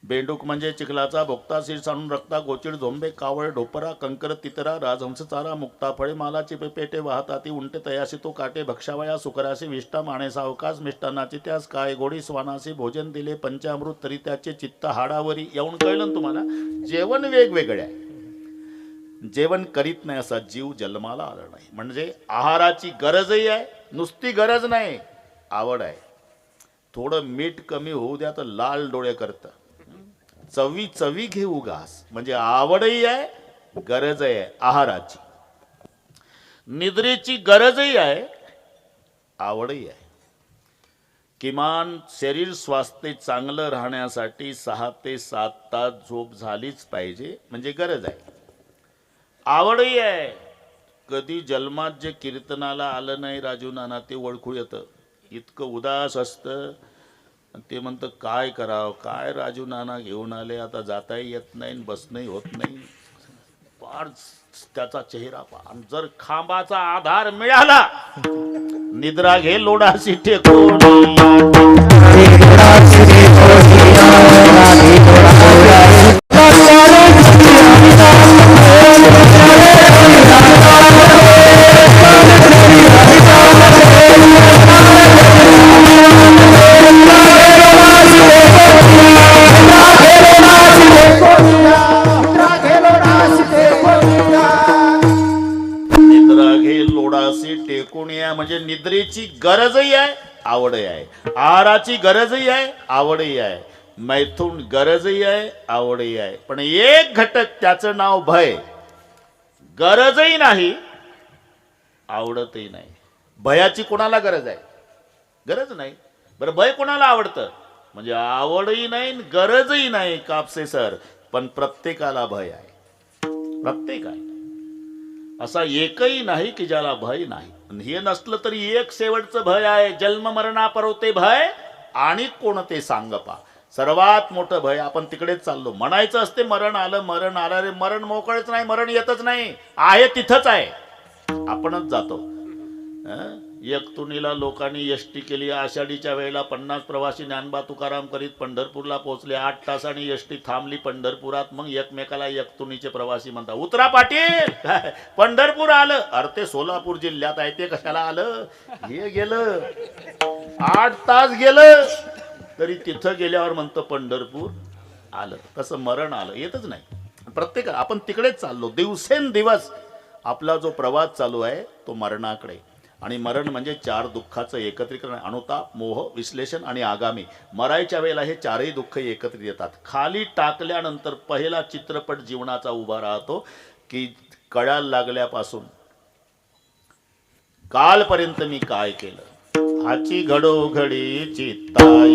बेंडूक म्हणजे चिखलाचा भोगता, शीर सांडून रक्ता, गोचिड, झोंबे, कावळ, ढोपरा, कंकर, तितरा, राजहंस, चारा, मुक्ता, फळे, मालाची पेटे वाहताती, उंटे, तयासी तो काटे, भक्षावया, सुकरासी, विष्टा, माणे, सावकाश, मिष्टानाची त्यास काय, गोडी, स्वानासी भोजन दिले, पंचामृत तरी त्याचे चित्त हाडावरी. येऊन कळलं तुम्हाला? जेवण वेगवेगळे आहे. जेवण करीत नाही असा जीव जन्माला आला नाही. म्हणजे आहाराची गरजही आहे, नुसती गरज नाही, आवड आहे. थोडं मीठ कमी होऊ द्या तर लाल डोळे करतं. चवी चवी घेऊ घास. म्हणजे आवडही आहे, गरजही आहे आहाराची. निद्रेची गरजही आहे, आवडही आहे. किमान शरीर स्वास्थ्य चांगलं राहण्यासाठी 6 ते 7 तास झोप झालीच पाहिजे, म्हणजे गरज आहे. आवडही आहे. कधी जन्मात जे कीर्तनाला आलं नाही राजू नाना ते ओळखू येतं. इतकं उदास असतं. ते म्हणतं काय करावं, काय राजू नाना घेऊन आले, आता जाताही येत नाही, बसणंही होत नाही. फार त्याचा चेहरा पहा. जर खांबाचा आधार मिळाला, निद्रा घे लोडासी टेकून. निद्रा घे लोडासी टेकून या. म्हणजे निद्रेची गरजही आहे, आवडही आहे. आहाराची गरजही आहे, आवडही आहे. मैथून गरजही आहे, आवडही आहे. पण एक घटक त्याचं नाव भय. गरजही नाही, आवडतही नाही. भयाची कोणाला गरज आहे? गरज नाही. बरं भय कोणाला आवडतं? म्हणजे आवडही नाही, गरजही नाही कापसे सर, पण प्रत्येकाला भय आहे. प्रत्येकाला. असा एकही नाही की ज्याला भय नाही. हे नसलं तरी एक शेवटचं भय आहे. जन्म मरणा परोते भय आणि कोणते सांगपा. सर्वात मोठं भय. आपण तिकडेच चाललो. म्हणायचं असते मरण आलं रे. मरण मोकळच नाही, मरण येतच नाही, आहे तिथंच आहे, आपणच जातो. एकतुनीला लोकांनी एसटी केली. आषाढीच्या वेळेला 50 प्रवासी ज्ञानबा तुकाराम करीत पंढरपूरला पोहोचले. 8 तासांनी एसटी थांबली पंढरपुरात. मग एकमेकाला एकतुनीचे प्रवासी म्हणतात, उतरा पाटील, पंढरपूर आलं. अरे ते सोलापूर जिल्ह्यात आहे, ते कशाला आलं? हे गेलं 8 तास गेलं तरी तिथं गेल्यावर म्हणतं पंढरपूर आलं. तसं मरण आलं, येतच नाही. प्रत्येक आपण तिकडेच चाललो. दिवसेंदिवस आपला जो प्रवास चालू आहे तो मरणाकडे. आणि मरण म्हणजे 4 दुःखाचं एकत्रीकरण. अनुताप, मोह, विश्लेषण आणि आगामी. मरायच्या वेळेला हे 4ही दुःख एकत्रित येतात. खाली टाकल्यानंतर पहिला चित्रपट जीवनाचा उभा राहतो की कळायला लागल्यापासून कालपर्यंत मी काय केलं. हाची घडोघडी चित्ताई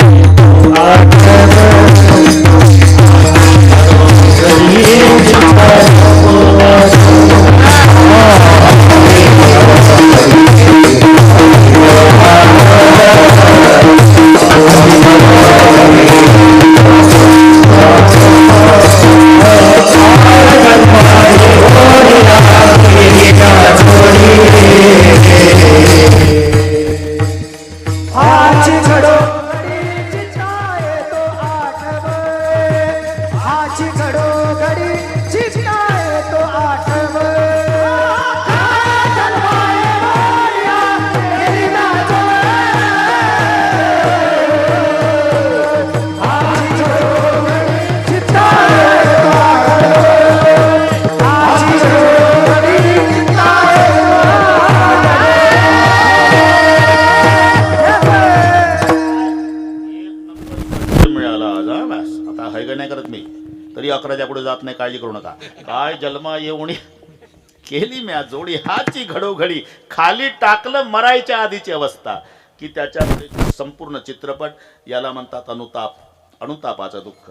तरी 11च्या पुढे जात नाही, काळजी करू नका. काय जन्मा येऊन केली म्या जोडी. हाची घडोघडी. खाली टाकलं मरायच्या आधीची अवस्था की त्याच्यामध्ये संपूर्ण चित्रपट. याला म्हणतात अनुताप. अनुतापाचं दुःख.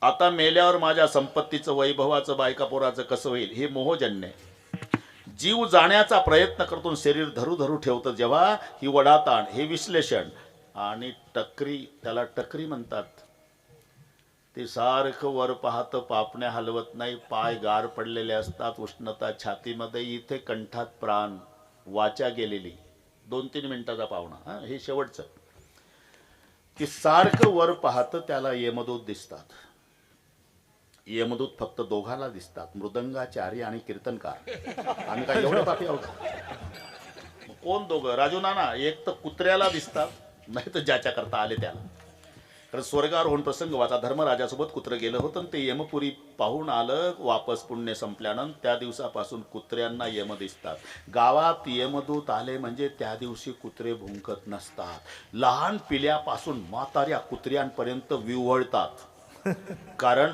आता मेल्यावर माझ्या संपत्तीचं, वैभवाचं, बायका पोराचं कसं होईल हे मोहजन्य. जीव जाण्याचा प्रयत्न करतो, शरीर धरू धरू ठेवतं जेव्हा, ही वडाताण, हे विश्लेषण. आणि टकरी, त्याला टकरी म्हणतात. ते सारखं वर पाहतं, पापण्या हलवत नाही, पाय गार पडलेले असतात, उष्णता छातीमध्ये, इथे कंठात प्राण, वाचा गेलेली. 2-3 मिनिटाचा पाहुणा. हे शेवटचं. की सारखं वर पाहतं, त्याला यमदूत दिसतात. यमदूत फक्त दोघाला दिसतात, मृदंगाचारी आणि कीर्तनकार. आम्ही काय एवढं पापी आहोत? कोण दोघं? राजू नाना. एक तर कुत्र्याला दिसतात, नाही तर ज्याच्या करता आले त्याला. कारण स्वर्गारोहण प्रसंग वाचा. धर्मराजासोबत कुत्रं गेलं होतं आणि ते यमपुरी पाहून आलं. वापस पुण्य संपल्यानंतर त्या दिवसापासून कुत्र्यांना यम दिसतात. गावात यमदूत आले म्हणजे त्या दिवशी कुत्रे भुंकत नसतात. लहान पिल्यापासून म्हाताऱ्या कुत्र्यांपर्यंत विव्हळतात, कारण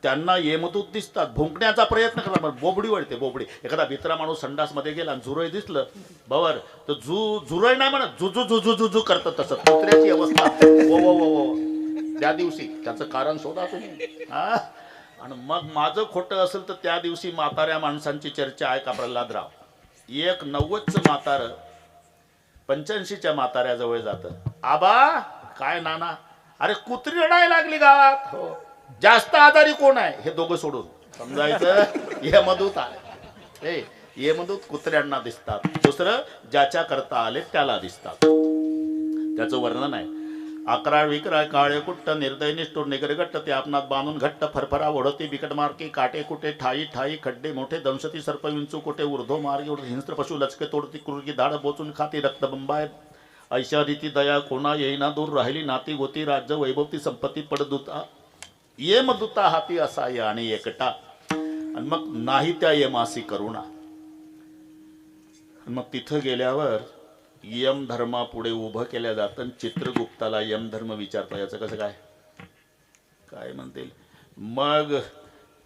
त्यांना यमदूत दिसतात. भुंकण्याचा प्रयत्न करतात, बोबडी वळते बोबडी. एखादा भित्रा माणूस संडासमध्ये गेला आणि झुरळ दिसलं बवर, तर झुरळ नाही म्हणत, झुझू करतात. तसं कुत्र्याची अवस्था वो वो वो वो त्या दिवशी. त्याचं कारण शोधा तुम्ही. आणि मग माझं खोटं असेल तर त्या दिवशी म्हाताऱ्या माणसांची चर्चा आहे का प्रल्हादराव. 90चं म्हातारं 85च्या म्हाताऱ्याजवळ जातं. आबा काय नाना, अरे कुत्री रडायला लागली गावात. हो, जास्त आजारी कोण आहे, हे दोघं सोडून समजायचं यमदूत आले. हे यमदूत कुत्र्यांना दिसतात. दुसरं ज्याच्या करता आले त्याला दिसतात. त्याचं वर्णन आहे. 11 विकरा काळे कुट्ट निर्दय निष्ठुर निगरगट्ट ते आपणात बांधून घट्ट फरफरा ओढती बिकट मार्के काटे कुटे ठाई ठाई खड्डे मोठे दंशती सर्प विंचू कुटे ऊर्ध्व मार्गे उड हिंस्त्र पशु लचके तोडती क्रूरकी धाड बोचून खाती रक्त बंबाय ऐशा रीती दया कोणा येईना दूर राहिली नाती गोती राज्य वैभवती संपत्ती पडदुता यमदूता हाती असा आणि एकटा. आणि मग नाही त्या यमासी करुणा. मग तिथं गेल्यावर यम धर्मा पुढे उभं केल्या जातं. चित्रगुप्ताला यम धर्म विचारता. याचं कसं काय काय म्हणतील. मग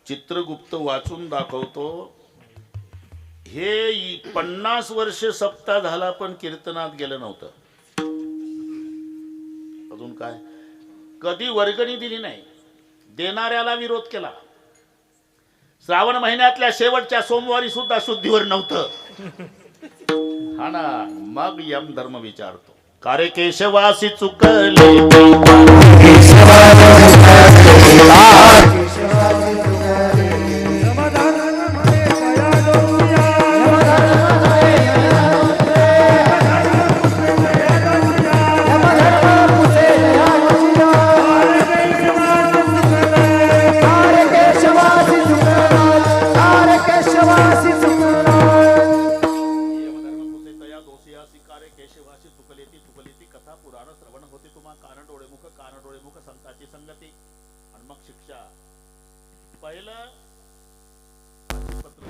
चित्रगुप्त वाचून दाखवतो. हे 50 वर्ष सप्ताह झाला पण कीर्तनात गेलं नव्हतं. अजून काय, कधी वर्गणी दिली नाही, देणाऱ्याला विरोध केला. श्रावण महिन्यातल्या शेवटच्या सोमवारी सुद्धा शुद्धीवर नव्हतं. हा ना. मग यम धर्म विचारतो. कारे केशवासी चुकले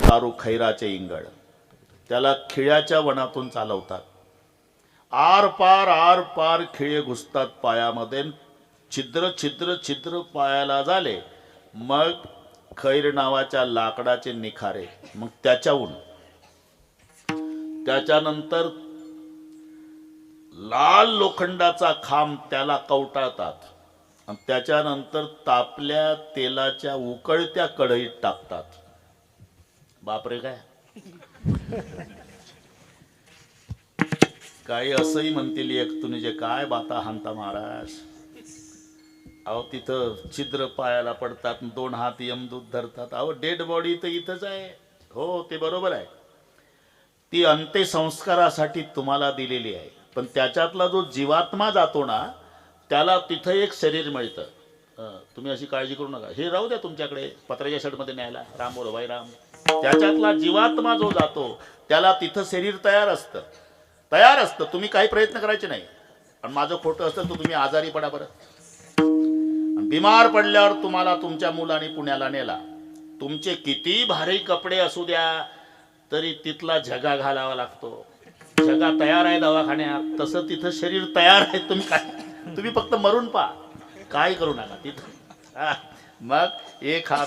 दारू खैराचे इंगळ. त्याला खिळ्याच्या वनातून चालवतात. आर पार खिळे घुसतात पायामध्ये. छिद्र छिद्र छिद्र पायाला झाले. मग खैर नावाच्या लाकडाचे निखारे. मग त्याच्यानंतर लाल लोखंडाचा खांब त्याला कवटाळतात. आणि त्याच्यानंतर तापल्या तेलाच्या उकळत्या कढईत टाकतात. बापरे काय. काही असंही म्हणतील एक तुम्ही जे काय बाता हाणता महाराज. अहो तिथं छिद्र पायाला पडतात. 2 हात यमदूत धरतात. अहो डेड बॉडी तर इथंच आहे. हो ते बरोबर आहे. ती अंत्यसंस्कारासाठी तुम्हाला दिलेली आहे. पण त्याच्यातला जो जीवात्मा जातो ना त्याला तिथं एक शरीर मिळतं. तुम्ही अशी काळजी करू नका. हे राहू द्या तुमच्याकडे पत्र्याच्या शेडमध्ये न्यायला. राम बोलो भाई राम. त्याच्यातला जीवात्मा जो जातो त्याला तिथं शरीर तयार असतं. तुम्ही काही प्रयत्न करायचे नाही. आणि माझं खोटं असेल तर तुम्ही आजारी पडा बरं. बिमार पडल्यावर तुम्हाला तुमच्या मुलाने पुण्याला नेला. तुमचे किती भारी कपडे असू द्या तरी तिथला झगा घालावा लागतो. झगा तयार आहे दवाखान्यात, तसं तिथं शरीर तयार आहे. तुम्ही फक्त मरून पहा, काय करू नका तिथं. मग एक हात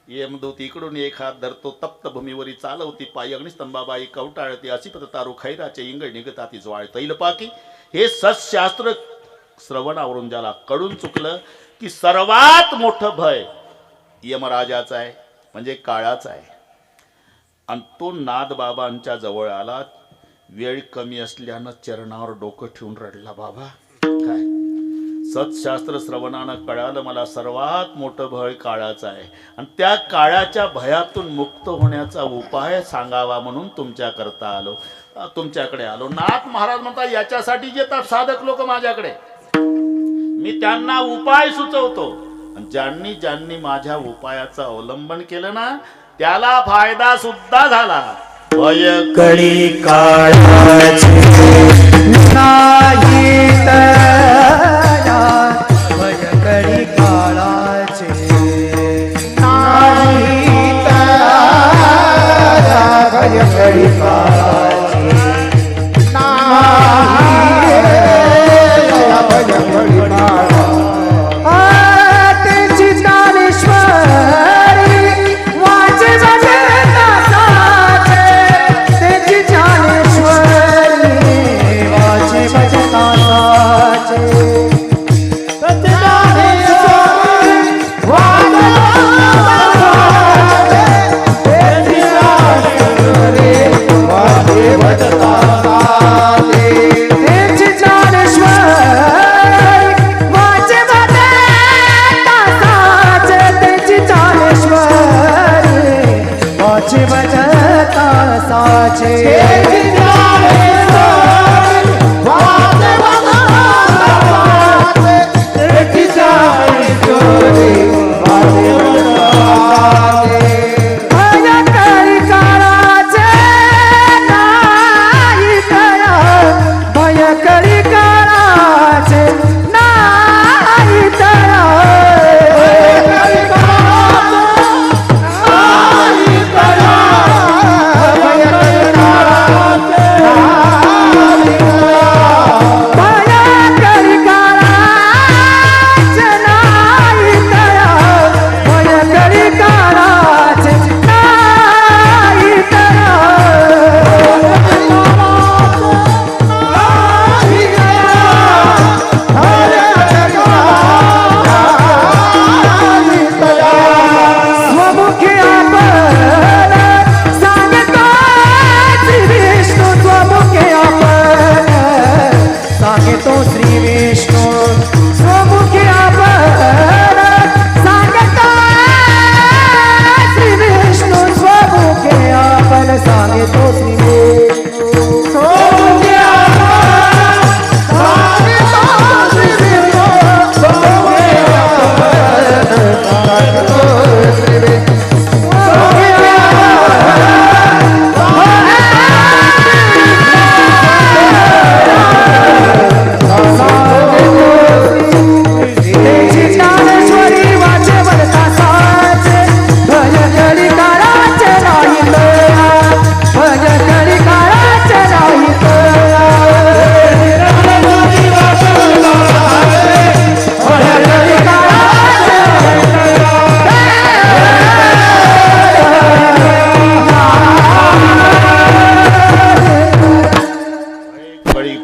यमदूत इकडून एक हात धरतो. तप्त भूमीवरी चालवती पायी अग्निस्तंभाबाई कवटाळती. अशी तारू खैराचे इंगळ निघताती ज्वाळ तैलपाकी. हे सत्शास्त्र श्रवणावरून ज्याला कळून चुकलं की सर्वात मोठं भय यमराजाचं आहे म्हणजे काळाचं आहे. आणि तो नादबाबांच्या जवळ आला. वेळ कमी असल्यानं चरणावर डोकं ठेवून रडला. बाबा काय सत्शास्त्र श्रवणानं कळालं मला सर्वात मोठं भय काळाचं आहे. आणि त्या काळाच्या भयातून मुक्त होण्याचा उपाय सांगावा म्हणून तुमच्याकडे आलो. नाथ महाराज म्हणतात याच्यासाठी येतात साधक लोक माझ्याकडे. मी त्यांना उपाय सुचवतो. ज्यांनी ज्यांनी माझ्या उपायाचं अवलंबन केलं ना त्याला फायदा सुद्धा झाला. भय कळी काळाची नाही तया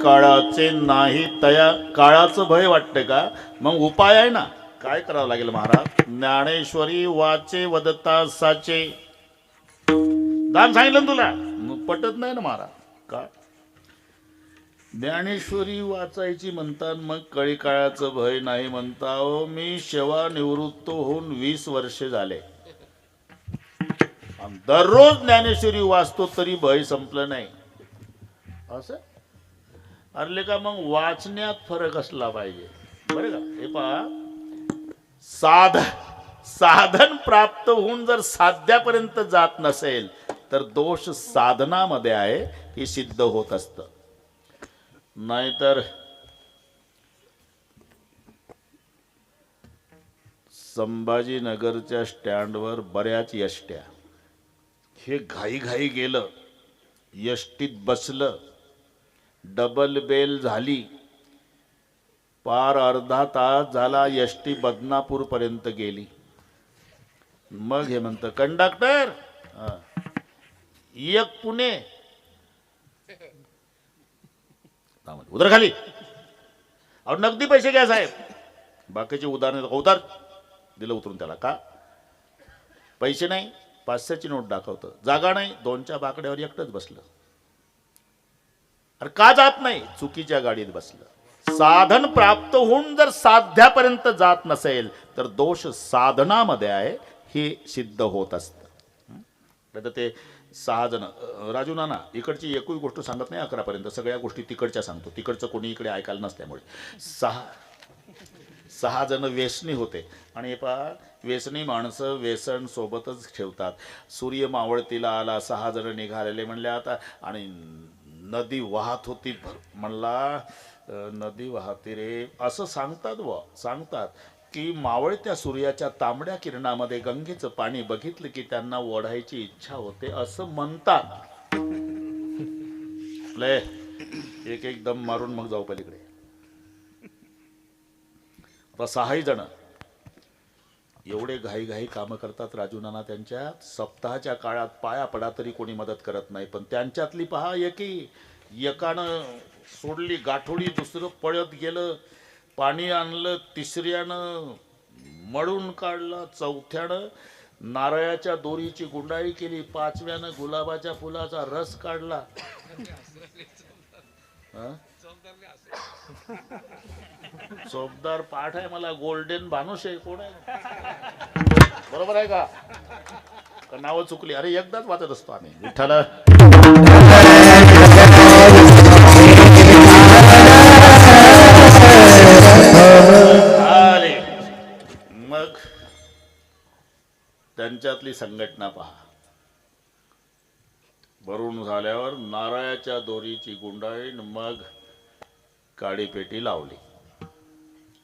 काळाचे नाही तया काळाचं भय वाटते का? मग उपाय आहे ना. काय करावं लागेल महाराज? ज्ञानेश्वरी वाचे वदता साचे. दान सांगितलं ना तुला, मग पटत नाही ना महाराज. का ज्ञानेश्वरी वाचायची म्हणतात, मग कळी काळाचं भय नाही म्हणता. हो, मी सेवा निवृत्त होऊन 20 वर्षे झाले, दररोज ज्ञानेश्वरी वाचतो तरी भय संपलं नाही. असं अरले का? मग वाचण्यात फरक असला पाहिजे बरं का. हे पहा, साधन प्राप्त होऊन जर साध्यापर्यंत जात नसेल तर दोष साधनामध्ये आहे, हे सिद्ध होत असतं. नाहीतर संभाजीनगरच्या स्टँडवर बऱ्याच यष्ट्या, हे घाई गेलं, यष्टीत बसलं, डबल बेल झाली, पार अर्धा तास झाला, यष्टी बदनापूर पर्यंत गेली. मग हे म्हणतं, कंडक्टर एक पुणे उतर खाली. अहो नगदी पैसे घ्या साहेब. बाकीचे उदाहरण उतार दिलं उतरून त्याला. का पैसे नाही? 500ची नोट दाखवतं. जागा नाही, 2च्या बाकड्यावर एकटंच बसलं. अरे का जात नाही? चुकीच्या गाडीत बसलं. साधन प्राप्त होऊन जर साध्यापर्यंत जात नसेल तर दोष साधनामध्ये आहे, हे सिद्ध होत असतं. ते 6 जण, राजू नाना इकडची एकही गोष्ट सांगत नाही 11 पर्यंत, सगळ्या गोष्टी तिकडच्या सांगतो. तिकडचं कोणी इकडे ऐकायला नसल्यामुळे 6 जण व्यसनी होते. आणि पहा, व्यसनी माणसं व्यसन सोबतच ठेवतात. सूर्य मावळतीला आला, 6 जण निघालेले म्हणले आता. आणि नदी वाहत होती, म्हणला नदी वाहते रे, असं सांगतात की मावळत्या सूर्याच्या तांबड्या किरणामध्ये गंगेचं पाणी बघितलं की त्यांना ओढायची इच्छा होते, असं म्हणतात. एक दम मारून मग जाऊ पलीकडे. आता 6 जण एवढे घाई कामं करतात. राजू नाना त्यांच्या सप्ताहाच्या काळात पाया पडा तरी कोणी मदत करत नाही. पण त्यांच्यातली पहा, एकानं सोडली गाठोडी, दुसरं पळत गेलं, पाणी आणलं, तिसऱ्यानं मळून काढलं, 4थ्यानं नारळाच्या दोरीची गुंडाळी केली, 5व्यानं गुलाबाच्या फुलाचा रस काढला. चोपदार पाठ आहे मला, गोल्डन भानुशे कोण आहे? बरोबर आहे का? नावं चुकली? अरे एकदाच वाचत असतो आम्ही. विठ्ठल संघटना पहा. भरून झाल्यावर नारळाच्या दोरीची गुंडाळीन मग काडीपेटी लावली.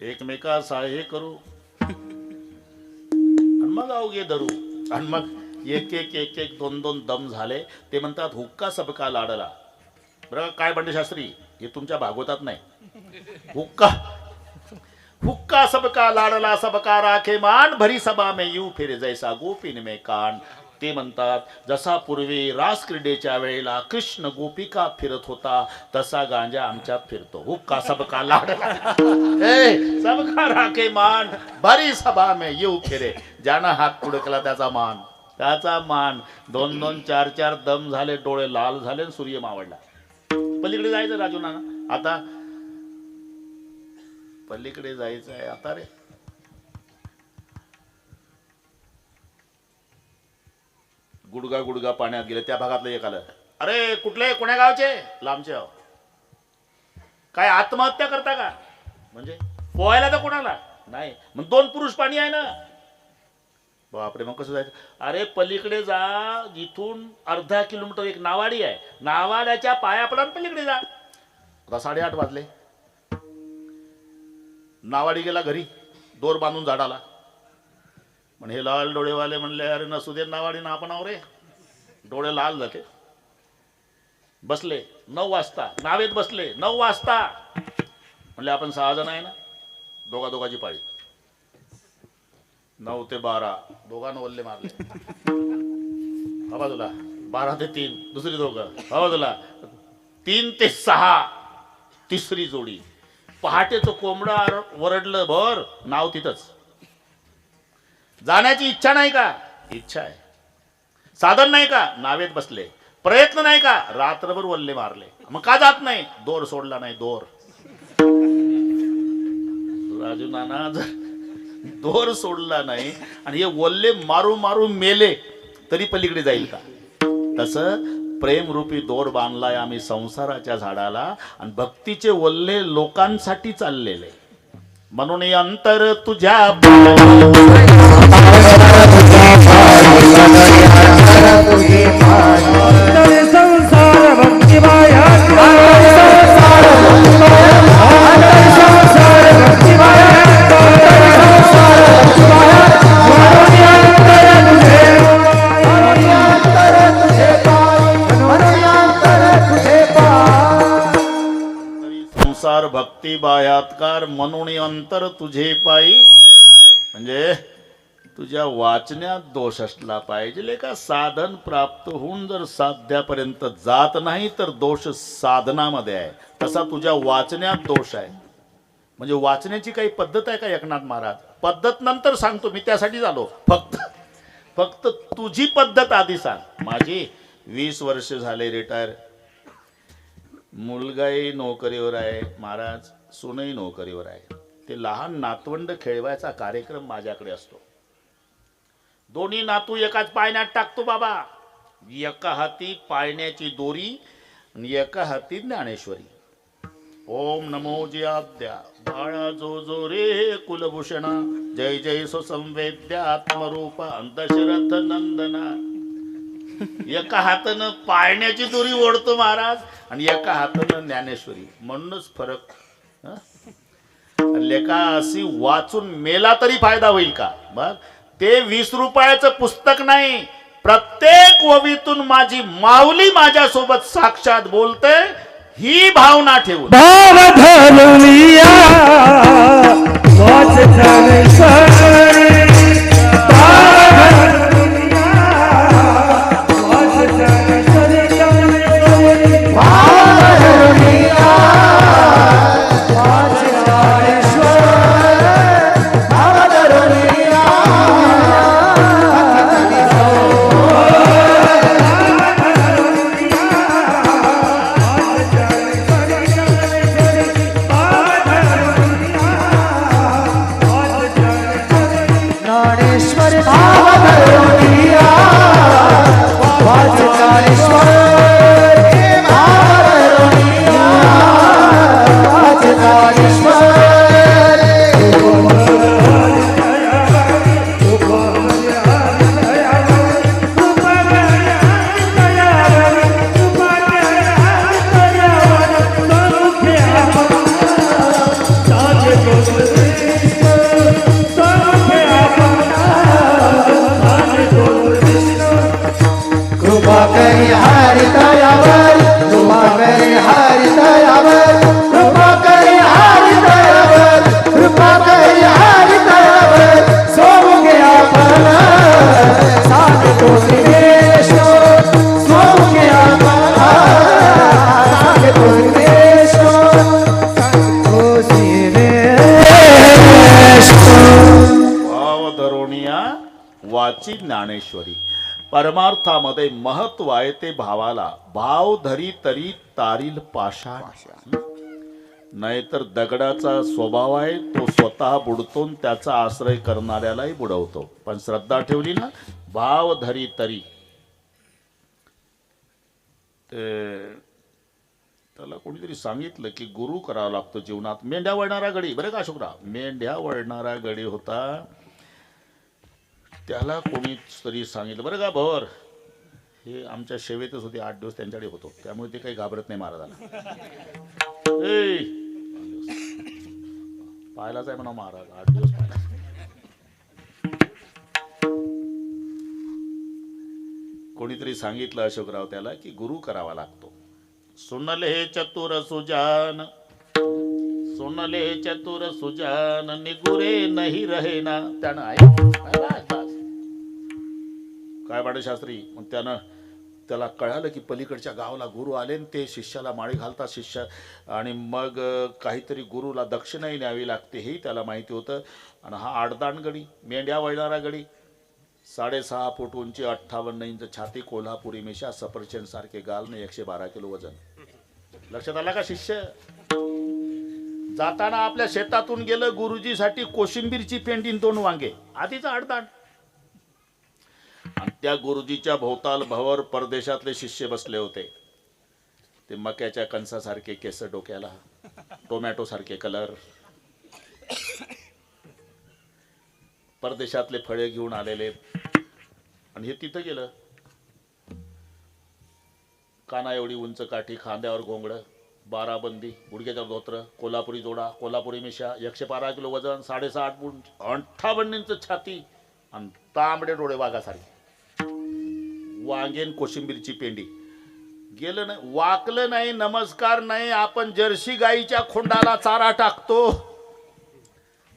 एकमेका साहे करू आणि मग अवघे धरू आणि मग एक एक एक एक दोन दोन दम झाले. ते म्हणतात हुक्का सबका लाडला. बरं काय बंडे शास्त्री, हे तुमच्या भागवतात नाही. हुक्का हुक्का सबका लाडला सबका राखे मान भरी सभा में यू फिर जैसा गोपीन में कान. ते म्हणतात जसा पूर्वी रास क्रीडेच्या वेळेला कृष्ण गोपिका फिरत होता तसा गांजा आमच्यात फिरतो. हुक्का सबका लाडला सबका राखे मान भरी सभा में यू फिरे. ज्यानं हात पुढे केला त्याचा मान, त्याचा मान. दोन दोन चार चार दम झाले, डोळे लाल झाले, सूर्य मावळला. पलीकडे जायचं राजू नाना, आता पलीकडे जायचं आहे आता रे. गुडगा गुडगा पाण्यात गेले. त्या भागातलं एक आलं, अरे कुठले कोण्या गावचे? लांबचे आहो. काय आत्महत्या करता का? म्हणजे पोहायला तर कोणाला नाही, मग दोन पुरुष पाणी आहे ना. बापरे, मग कसं जायचं? अरे पलीकडे जा, इथून अर्धा किलोमीटर एक नावाडी आहे, नावाड्याच्या पायापडान पलीकडे जा. आता 8:30 वाजले. नावाडी गेला घरी, दोर बांधून झाडाला. पण हे लाल डोळेवाले म्हणले, अरे नसू दे नावाडी ना आपण रे. डोळे लाल झाले. बसले 9 वाजता नावेत बसले. 9 वाजता म्हणले आपण 6 जण आहे ना, दोघाची पाळी. 9 ते 12 दोघांना वल्ले मारले. हवा तुला. 12 ते 3 दुसरी दोघं. हवा तुला. 3 ते 6 तिसरी जोडी. पहाटेचं कोंबडं वरडलं भर, नाव तिथंच. जाण्याची इच्छा नाही का? इच्छा आहे. साधन नाही का? नावेत बसले. प्रयत्न नाही का? रात्रभर वल्ले मारले. मग का जात नाही? दोर सोडला नाही. दोर राजू नाना, दोर सोडला नाही आणि हे वल्ले मारू मारू मेले तरी पलीकडे जाईल का? तसं प्रेमरूपी दोर बांधलाय आम्ही संसाराच्या झाडाला आणि भक्तीचे वल्ले लोकांसाठी चाललेले. म्हणून अंतर तुझ्या संसार भक्ती बाया संसार भक्ती बायात्कार म्हणून अंतर तुझे पायी. म्हणजे तुझ्या वाचण्यात दोष असला पाहिजे का? साधन प्राप्त होऊन जर साध्यापर्यंत जात नाही तर दोष साधनामध्ये आहे. तसा तुझ्या वाचण्यात दोष आहे. म्हणजे वाचण्याची काही पद्धत आहे का एकनाथ महाराज? पद्धत नंतर सांगतो मी, त्यासाठी आलो. फक्त तुझी पद्धत आधी सांग. माझी 20 वर्ष झाले रिटायर. मुलगाही नोकरीवर आहे महाराज, सूनही नोकरीवर आहे. ते लहान नातवंड खेळवायचा कार्यक्रम माझ्याकडे असतो. दोन्ही नातू एकाच पाळण्यात टाकतो बाबा. एका हाती पाळण्याची दोरी आणि एका हाती ज्ञानेश्वरी. ओम नमो जियाद्या बाळा जो जो रे कुलभूषणा जय जय सुसंवेद्या आत्मरूप दशरथ नंदना. एका हातानं पाळण्याची दोरी ओढतो महाराज आणि एका हातानं ज्ञानेश्वरी. म्हणूनच फरक. लेका अशी वाचून मेला तरी फायदा होईल का? बघ, ते 20 रुपयाचं पुस्तक नाही, प्रत्येक ओवीतून माझी माऊली माझ्यासोबत साक्षात बोलते ही भावना ठेवून. भाव धरुनिया वाच ज्ञानेश्वरी. भावाची ज्ञानेश्वरी. परमार्थामध्ये महत्व आहे ते भावाला. भाव धरी तरी तारील पाषाण. नाहीतर दगडाचा स्वभाव आहे, तो स्वतः बुडतो, त्याचा आश्रय करणाऱ्यालाही बुडवतो. पण श्रद्धा ठेवली ना, भाव धरी तरी. त्याला कोणीतरी सांगितलं की गुरु करावा लागतो जीवनात. मेंढ्या वळणारा गडी, बरं का अशोकराव, मेंढ्या वळणारा गडी होता. त्याला कोणीतरी सांगितलं, बरं का भवर, हे आमच्या सेवेतच होते, 8 दिवस त्यांच्याकडे होतो, त्यामुळे ते काही घाबरत नाही महाराजांना. पाहिलाच आहे म्हणा महाराज, 8 दिवस पाहिला. कोणीतरी सांगितलं अशोकराव त्याला की गुरु करावा लागतो. सुनले चतुर सुजान, सुनले चतुर सुजान, निगुरे नाही रहे ना. त्यानं काय वाडे शास्त्री, मग त्याला कळालं की पलीकडच्या गावाला गुरु आले, ते शिष्याला माळी घालतात शिष्य, आणि मग काहीतरी गुरुला दक्षिणाही न्यावी लागते, हे त्याला माहिती होतं. आणि हा आडदांड गडी, मेंढ्या वळणारा गडी, 6.5 फूट उंची, 58 इंच छाती, कोल्हापुरी मिशा, सफरचंद सारखे गाल, 112 किलो वजन. लक्षात आला का शिष्य? जाताना आपल्या शेतातून गेलं, गुरुजीसाठी कोशिंबीरची पेंडी, 2 वांगे, आधीचा आडदांड. आणि त्या गुरुजीच्या भोवताल भवर परदेशातले शिष्य बसले होते. ते मक्याच्या कणसासारखे केस डोक्याला, टोमॅटो सारखे कलर, परदेशातले फळे घेऊन आलेले. आणि हे तिथं गेलं, काना एवढी उंच काठी, खांद्यावर घोंगड, 12 बंदी, गुडघ्याच्या धोत्र, कोल्हापुरी जोडा, कोल्हापुरी मिशा, 112 किलो वजन, 6.5 फूट, 58 इंच छाती, आणि तांबडे डोळे वाघासारखे, वांगेन कोशिंबीरची पेंडी. गेलं नाही, वाकलं नाही, नमस्कार नाही. आपण जर्सी गाईच्या खोंडाला चारा टाकतो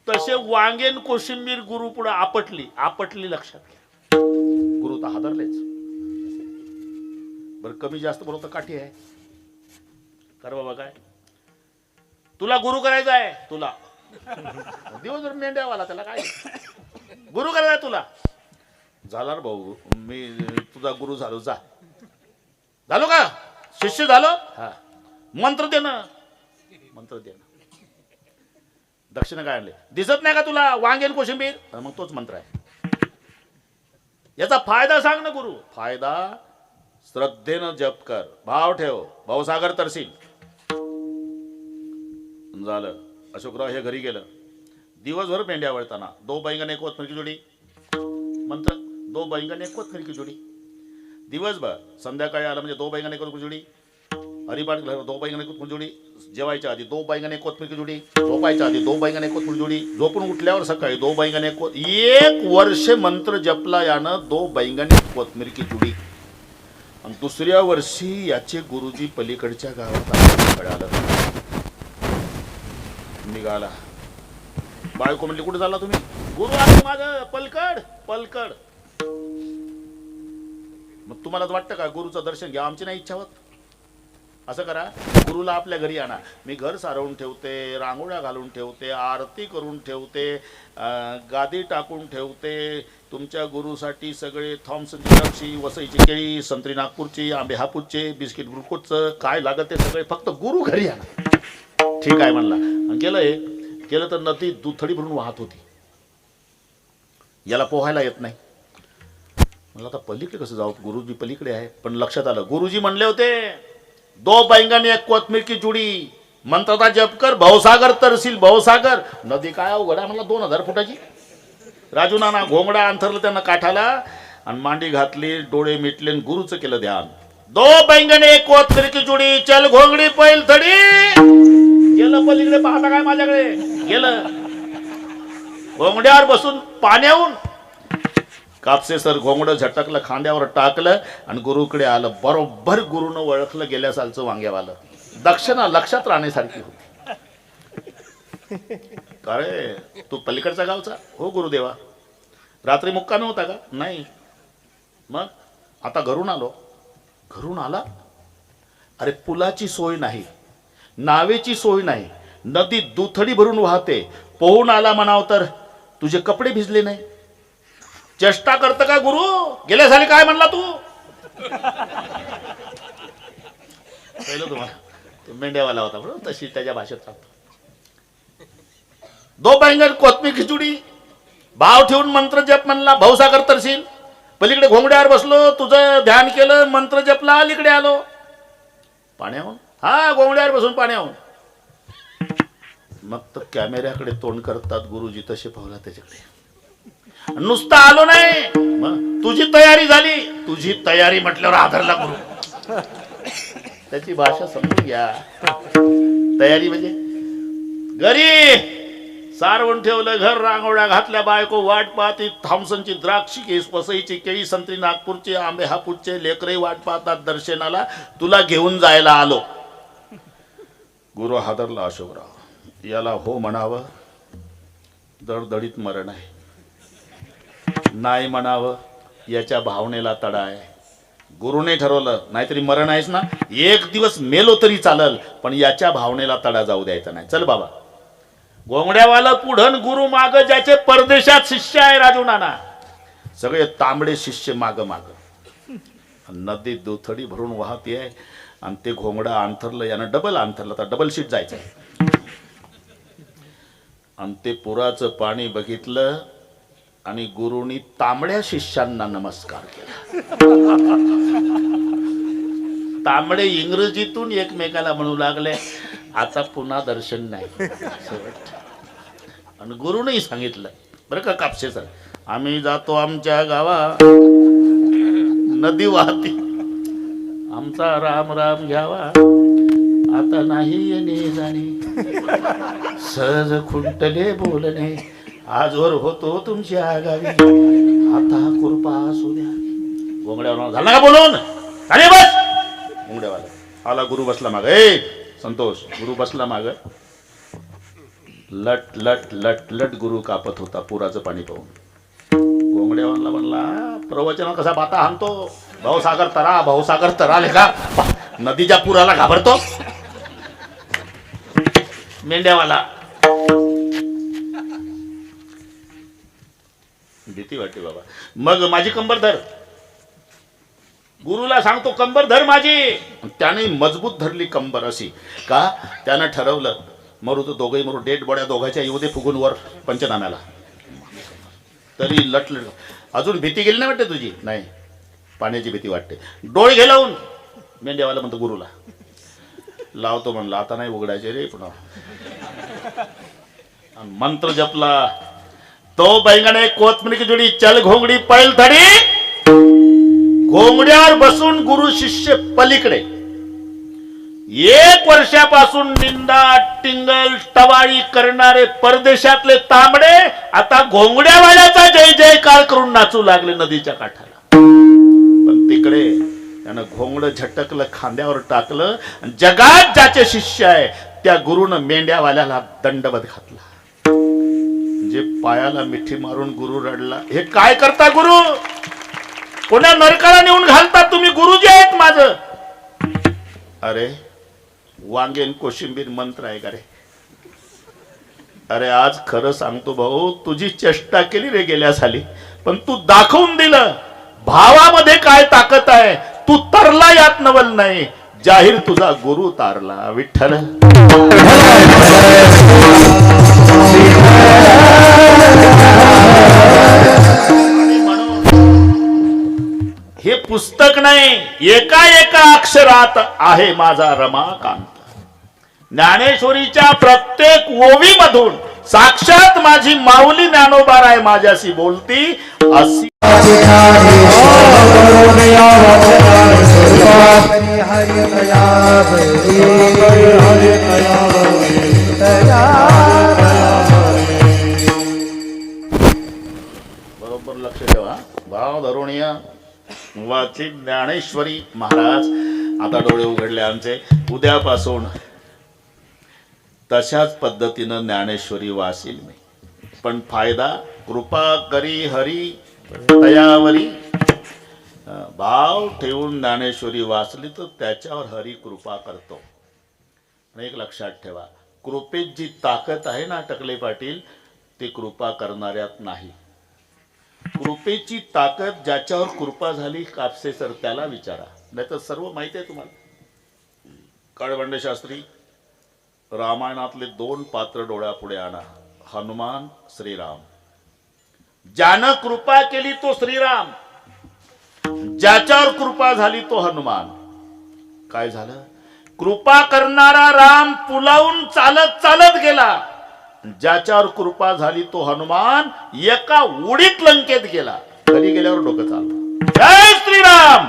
तसे वांगेन कोशिंबीर गुरु पुढे आपटली. लक्षात घ्या, गुरु तर हादरलेच. बरं, कमी जास्त बरोबर काठी आहे कर बाबा. काय तुला गुरु करायचा आहे? तुला दिवसभर मेंढ्यावाला, त्याला काय गुरु करायचा तुला? झाला रे भाऊ, मी तुझा गुरु झालो. झालो का? शिष्य झालो? हा. मंत्र दे ना, मंत्र दे ना. दक्षिणा काय आणले? दिसत नाही का तुला वांगेन कोशिंबीर? मग तोच मंत्र आहे. याचा फायदा सांग ना गुरु. फायदा श्रद्धेनं जप कर, भाव ठेव, भावसागर तरसील. झालं. अशोकराव हे घरी गेलं. दिवसभर मेंढ्या वळताना 2 बैंगन 1 कोथमीर की जोडी, मंत्र 2 बैंगन 1 कोथमीर की जोडी. दिवसभर संध्याकाळी आलं म्हणजे 2 बैंगन 1 कोथमीर की जोडी, हरिपाठ 2 बैंगन 1 कोथमीर जोडी, जेवायच्या आधी 2 बैंगन 1 कोथमीर की जोडी, झोपायच्या आधी 2 बैंगन 1 कोथमीर जोडी, झोपून उठल्यावर सकाळी 2 बैंगन 1 वर्ष मंत्र जपला यानं 2 बैंगन 1 कोथमीर की जोडी. आणि दुसऱ्या वर्षी याचे गुरुजी पलीकडच्या गावात कळालं. निघाला. बायको म्हणली, कुठे झाला तुम्ही? गुरु आहे माझं, पलकड. मग तुम्हाला वाटतं का गुरुचं दर्शन घ्या? आमची नाही इच्छा होत. असं करा, गुरुला आपल्या घरी आणा. मी घर सारवून ठेवते, रांगोळ्या घालून ठेवते, आरती करून ठेवते, गादी टाकून ठेवते. तुमच्या गुरुसाठी सगळे थॉम्सनची द्राक्षी, वसईची केळी, संत्री नागपूरची, आंबे हापूसचे, बिस्किट ग्लुकोजचं काय लागत ते सगळे, फक्त गुरु घरी आणा. ठीक आहे म्हणला. आणि केलं तर नदी दुथडी भरून वाहत होती. याला पोहायला येत नाही. मला आता पलीकडे कसं जाऊ? गुरुजी पलीकडे आहे. पण लक्षात आलं, गुरुजी म्हणले होते 2 बैंगन 1 कोथमीर की जुडी, मंत्राचा जप कर, भावसागर तरसील. भावसागर नदी काय अवघड आहे म्हणला, 2000 फुटाची. राजू नाना घोंगडा अंथरलं त्यांना काठाला, आणि मांडी घातली, डोळे मिटले, गुरुचं केलं ध्यान. 2 बैंगन 1 कोथमीर की जुडी, चल घोंगडी पैल थडी. गेलं पलीकडे, पाहता काय माझ्याकडे? गेलं घोंगड्यावर बसून पाण्याहून कापसे सर घोंगडं झटकलं, खांद्यावर टाकलं, आणि गुरुकडे आलं. बरोबर गुरुनं ओळखलं, गेल्या सालचं वांग्यावालं. दक्षिणा लक्षात राहण्यासारखी होती. अरे तू पलीकडचा गावचा? हो गुरुदेवा. रात्री मुक्कामी होता का? नाही. मग आता घरून आलो. घरून आला? अरे पुलाची सोय नाही, नावेची सोय नाही, नदी दुथडी भरून वाहते. पोहून आला म्हणाव तर तुझे कपडे भिजले नाही. चेष्टा करत का गुरु? गेल्या साली काय म्हणला तू? पहिलं तुम्हाला तो मेंढ्यावाला होता बरोबर, तशी त्याच्या भाषेत सांगतो. 2 बैंगन कोथमीर खिचडी भाव ठेवून मंत्र जप म्हणला, भाऊसागर तरशील. पलीकडे घोंगड्यावर बसलो, तुझं ध्यान केलं, मंत्र जपला, अलीकडे आलो पाण्याहून. हा, घोंगड्यावर बसून पाण्याहून. मग तर कॅमेऱ्याकडे तोंड करतात गुरुजी, तसे पावला त्याच्याकडे. नुसता आलो नाही, मग तुझी तयारी झाली. तुझी तयारी म्हटल्यावर आधारला गुरु. त्याची भाषा समजून घ्या. तयारी म्हणजे घरी सारवून ठेवलं घर, रांगोळ्या घातल्या, बायको वाट पाहती, थॉम्सनची द्राक्षी केस, वसईची केळी, संत्री नागपूरची, आंबे हापूसचे, लेकरही वाट पाहतात दर्शनाला, तुला घेऊन जायला आलो. गुरु हादरला. अशोकराव, याला हो म्हणावं, दडदडीत मरण आहे. नाही म्हणावं, याच्या भावनेला तडा आहे. गुरुने ठरवलं, नाहीतरी मरण आहेस ना, 1 दिवस मेलो तरी चालल, पण याच्या भावनेला तडा जाऊ द्यायचा नाही. चल बाबा. गोंगड्यावाला पुढन, गुरु माग, ज्याचे परदेशात शिष्य आहे. राजू नाना सगळे तांबडे शिष्य माग माग. नदी दुथडी भरून वाहती आहे आणि ते घोंगडा अंथरलं. यानं डबल अंथरलं, तर डबल शीट जायचं. आणि ते पुराचं पाणी बघितलं आणि गुरुनी तांबड्या शिष्यांना नमस्कार केला. तांबडे इंग्रजीतून एकमेकाला म्हणू लागले, आता पुन्हा दर्शन नाही. आणि गुरुने सांगितलं बरं का, कापसे सर, आम्ही जातो आमच्या गावा, नदी वाहती, आमचा राम राम घ्यावा, आता नाही येणे जाणे, सहज खुंटले बोलणे, आजवर होतो तुमच्या गावी, आता कृपा असू द्या. गोंगड्यावर झाला का बोलून? अरे बस. गोंगड्यावाला आला, गुरु बसला माग. ए संतोष, गुरु बसला माग. लट लट लट लट गुरु कापत होता पुराचं पाणी पाहून. गोंगड्यावाला म्हणला, प्रवचन कसा बाता हाणतो, भाऊसागर तरा, भाऊसागर तरा लेखा, नदीच्या पुराला घाबरतो. मेंढ्यावाला भीती वाटते बाबा. मग माझी कंबर धर, गुरुला सांगतो कंबर धर माझी. त्याने मजबूत धरली कंबर अशी का, त्यानं ठरवलं मरू तर दोघंही मरू, डेड बॉड्या दोघांच्या येऊ दे फुगून वर पंचनाम्याला. तरी लटलट. अजून भीती गेली नाही वाटते तुझी? नाही, पाण्याची भीती वाटते. डोळे घे लावून. मेंढ्यावाला म्हणतो गुरुला, लावतो म्हणला, आता नाही उघडायचे रे पुन्हा. मंत्र जपला. तो बैंगणे कोथमीर खिचडी, चल घोंगडी पैल थडी. घोंगड्यावर बसून गुरु शिष्य पलीकडे. 1 वर्षापासून निंदा टिंगल टवाळी करणारे परदेशातले तांबडे आता घोंगड्यावाल्याचा जय जयकार करून नाचू लागले नदीच्या काठाला. पण तिकडे त्यानं घोंगड झटकलं, खांद्यावर टाकलं. जगात ज्याचे शिष्य आहे त्या गुरुनं मेंढ्यावाल्याला दंडवत घातला. जे पायाला मिठी मारून गुरु रडला. हे काय करता गुरु? कोणा नरकाला नेऊन घालता तुम्ही? गुरुजी आहेत माझं. अरे वांगेन कोशिंबीर मंत्र आहे का रे? अरे आज खरं सांगतो भाऊ, तुझी चेष्टा केली रे गेल्या साली, पण तू दाखवून दिलं भावामध्ये काय ताकद आहे. तू तरला यात नवल नाही, जाहीर तुझा गुरु तारला. विठ्ठल हे पुस्तक नाही, एका एका अक्षरात आहे माझा रमाकांत. ज्ञानेश्वरीच्या प्रत्येक ओवीमधून साक्षात माझी माऊली ज्ञानोबा आहे माझ्याशी बोलती. अशी बरोबर लक्ष ठेवा. भाव धरून या. वाचिक ज्ञानेश्वरी महाराज आता डोळे उघडले आमचे. उद्यापासून तशाच पद्धतीनं ज्ञानेश्वरी वाचील मी. पण फायदा कृपा करी हरी तयावरी. भाव ठेवून ज्ञानेश्वरी वाचली तर त्याच्यावर हरी कृपा करतो. आणि एक लक्षात ठेवा, कृपेत जी ताकद आहे ना टकले पाटील, ती कृपा करणाऱ्यात नाही. कृपेची ताकद ज्याच्यावर कृपा झाली कापसे सर त्याला विचारा, नाही तर सर्व माहिती आहे तुम्हाला. काळवंडे शास्त्री, रामायणातले 2 पात्र डोळ्यापुढे आणा, हनुमान, श्रीराम. ज्यानं कृपा केली तो श्रीराम, ज्याच्यावर कृपा झाली तो हनुमान. काय झालं? कृपा करणारा राम पुलावून चालत चालत गेला, ज्याच्यावर कृपा झाली तो हनुमान एका उडीत लंकेत गेला. घरी गेल्यावर डोकं चाललं. जय श्रीराम.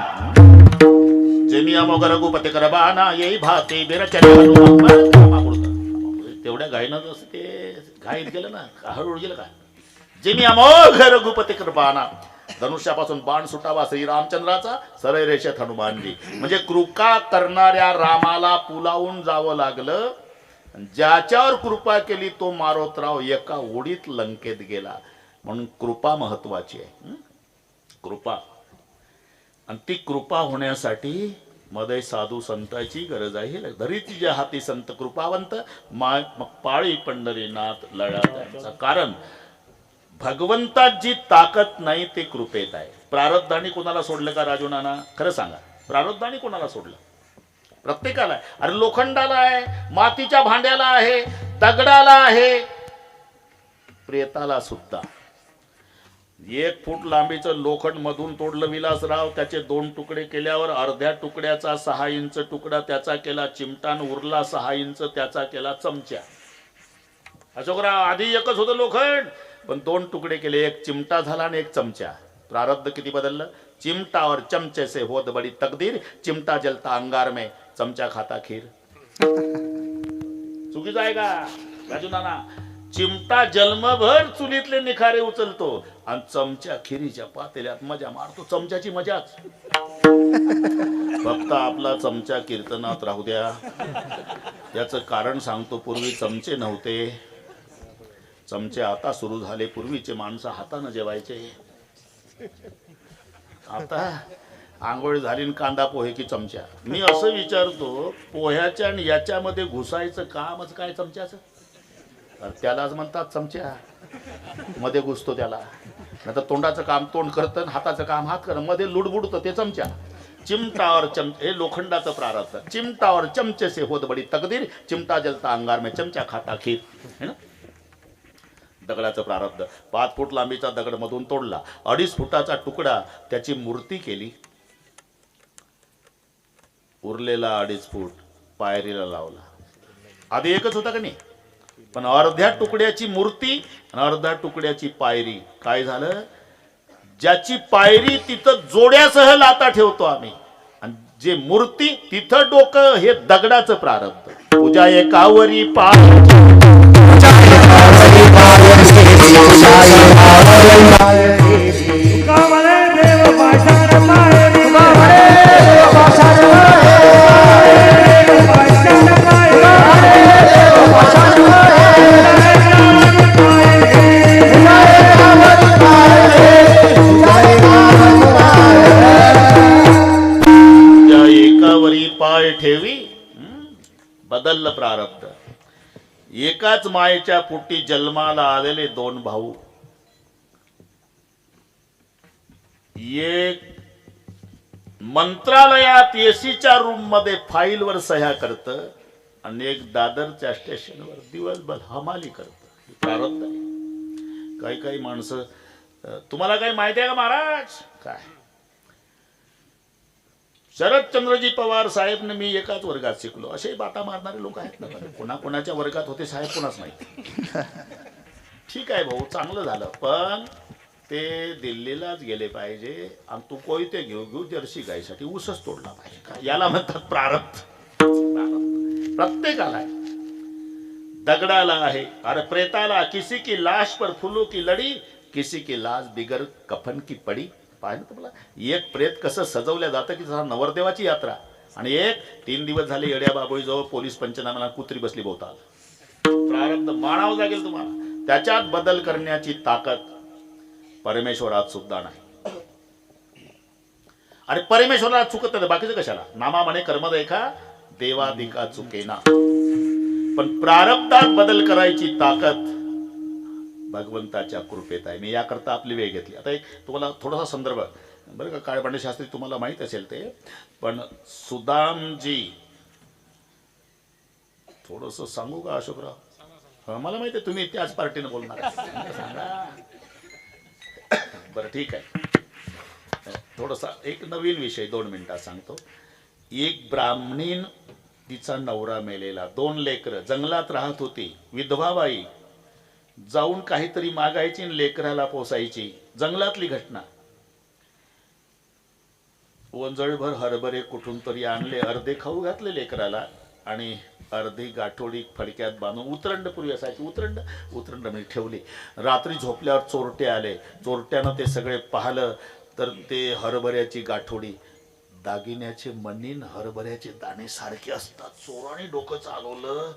जेमिया मोगर रघुपती कर बाना येई भाते बेरचले हनुमान. तेवढ्या घाईनं असं ते घाईत गेलं ना, हळूहळू गेलं का? जेमिया मोगर रघुपती कर बाना, धनुष्यापासून बाण सुटावा श्रीरामचंद्राचा, सरळ रेषेत हनुमानजी. म्हणजे कृपा करणाऱ्या रामाला पुलावून जावं लागलं, ज्याच्यावर कृपा केली तो मारोतराव एका उडीत लंकेत गेला. म्हणून कृपा महत्वाची आहे. कृपा, आणि ती कृपा होण्यासाठी मध्ये साधू संतांची गरज आहे. धरीतीच्या हाती संत कृपावंत, मग पाळी पंढरीनाथ लढा त्यांचा. कारण भगवंतात जी ताकद नाही ते कृपेत आहे. प्रारब्धाने कोणाला सोडलं का राजू नाना? खरं सांगा, प्रारब्धाने कोणाला सोडलं? प्रत्येकाला आहे. अरे लोखंडाला आहे, मातीच्या भांड्याला आहे, दगडाला आहे, प्रेताला सुद्धा. 1 फूट लांबीचं लोखंड मधून तोडलं विलासराव, त्याचे 2 तुकडे केल्यावर अर्ध्या तुकड्याचा 6 इंच तुकडा त्याचा केला चिमटान, उरला 6 इंच त्याचा केला चमचा. अशोकराव, आधी एकच होतं लोखंड, पण 2 तुकडे केले, 1 चिमटा झाला आणि 1 चमचा. प्रारब्ध किती बदललं? चिमटा और चमचे से होत बड़ी तकदीर, चिमटा जलता अंगार में, चमचा खाता खीर. चुकीचं आहे का राजू नाना? चिमटा जन्मभर चुलीतले निखारे उचलतो आणि चमचा खिरीच्या पातेल्यात मजा मारतो. चमच्याची मजाच. फक्त आपला चमचा कीर्तनात राहू द्या. याचं कारण सांगतो. पूर्वी चमचे नव्हते, चमचे आता सुरू झाले. पूर्वीचे माणसं हाताने जेवायचे, आता आंघोळ झाली आणि कांदा पोहे की चमचा. मी असं विचारतो, पोह्याच्या आणि याच्यामध्ये घुसायचं कामच काय चमच्याचं? त्यालाच म्हणतात चमचा. मध्ये घुसतो त्याला. नाहीतर तोंडाचं काम तोंड करतं, हाताचं काम हात करत, मध्ये लुडबुडतं ते चमचा. चिमटा और चमचे, हे लोखंडाचं प्रारब्ध. चिमटा और चमचे से होत बडी तकदीर, चिमटा जलता अंगार में, चमचा खाता खीर. है ना? दगडाचं प्रारब्ध. 5 फूट लांबीचा दगड मधून तोडला, 2.5 फुटाचा तुकडा त्याची मूर्ती केली, उरलेला 2.5 फूट पायरीला लावला. आधी एकच होता का नाही? पण अर्ध्या तुकड्याची मूर्ती आणि अर्ध्या तुकड्याची पायरी. काय झालं? ज्याची पायरी तिथं जोड्यासह लाता ठेवतो आम्ही, आणि जे मूर्ती तिथं डोकं, हे दगडाचं प्रारब्ध. पूजा एकावरी पाय ठेवी. बदललं प्रारब्ध. एकाच मायेच्या पोटी जन्माला आलेले 2 भाऊ, एक मंत्रालयात एसीच्या रूम मध्ये फाईलवर सह्या करत, आणि एक दादरच्या स्टेशनवर दिवसभर हमाली करत. प्रारब्ध आहे. काही काही माणसं, तुम्हाला काही माहिती आहे का महाराज? काय शरदचंद्रजी पवार साहेब ने मी एकाच वर्गात शिकलो, असे बाता मारणारे लोक आहेत ना. कोणाकोणाच्या वर्गात होते साहेब कोणाच माहिती. ठीक आहे भाऊ, चांगलं झालं, पण ते दिल्लीलाच गेले पाहिजे आणि तू कोयते घेऊ जर्सी गायसाठी ऊसच तोडला पाहिजे का? याला म्हणतात प्रारब्ध. प्रत्येकाला आहे. दगडाला आहे, अरे प्रेताला, किसी की लाश पर फूलों की लड़ी, किसी की लाश बिगर कफन की पडी. पाहिलं तुम्हाला? एक प्रेत कसं सजवल्या जातं की जसा नवरदेवाची यात्रा, आणि एक 3 दिवस झाले येड्या बाबोळी जवळ पोलीस पंचनाम्याला कुत्री बसली भोवताल. प्रारब्ध मानावं लागेल तुम्हाला. त्याच्यात बदल करण्याची ताकद परमेश्वरात सुद्धा नाही. अरे परमेश्वराला चुकत नाही, बाकीचं कशाला? नामा म्हणे कर्म देखा देवादिका चुकेना. पण प्रारब्धात बदल करायची ताकद भगवंताच्या कृपेत आहे. मी याकरता आपली वेळ घेतली. आता एक तुम्हाला थोडासा संदर्भ बरं का, काळपांडे शास्त्री तुम्हाला माहीत असेल ते, पण सुदामजी थोडंसं सांगू का अशोकराव? मला माहिती आहे तुम्ही त्याच पार्टीनं बोलणार. बरं ठीक आहे, थोडासा एक नवीन विषय 2 मिनिटात सांगतो. एक ब्राह्मणीन, तिचा नवरा मेलेला, 2 लेकरं, जंगलात राहत होती, विधवा बाई, जाऊन काहीतरी मागायची आणि लेकराला पोसायची. जंगलातली घटना. ओंजळभर हरभरे कुठून तरी आणले, अर्धे खाऊ घातले लेकराला आणि अर्धी गाठोडी फडक्यात बांधून, उतरंडपुरी असायची, उतरंड ठेवली. रात्री झोपल्यावर चोरटे आले, चोरट्यानं ते सगळे पाहिलं तर ते हरभऱ्याची गाठोडी, दागिन्याचे मणीन हरभऱ्याचे दाणे सारखे असतात. चोराने डोकं चालवलं,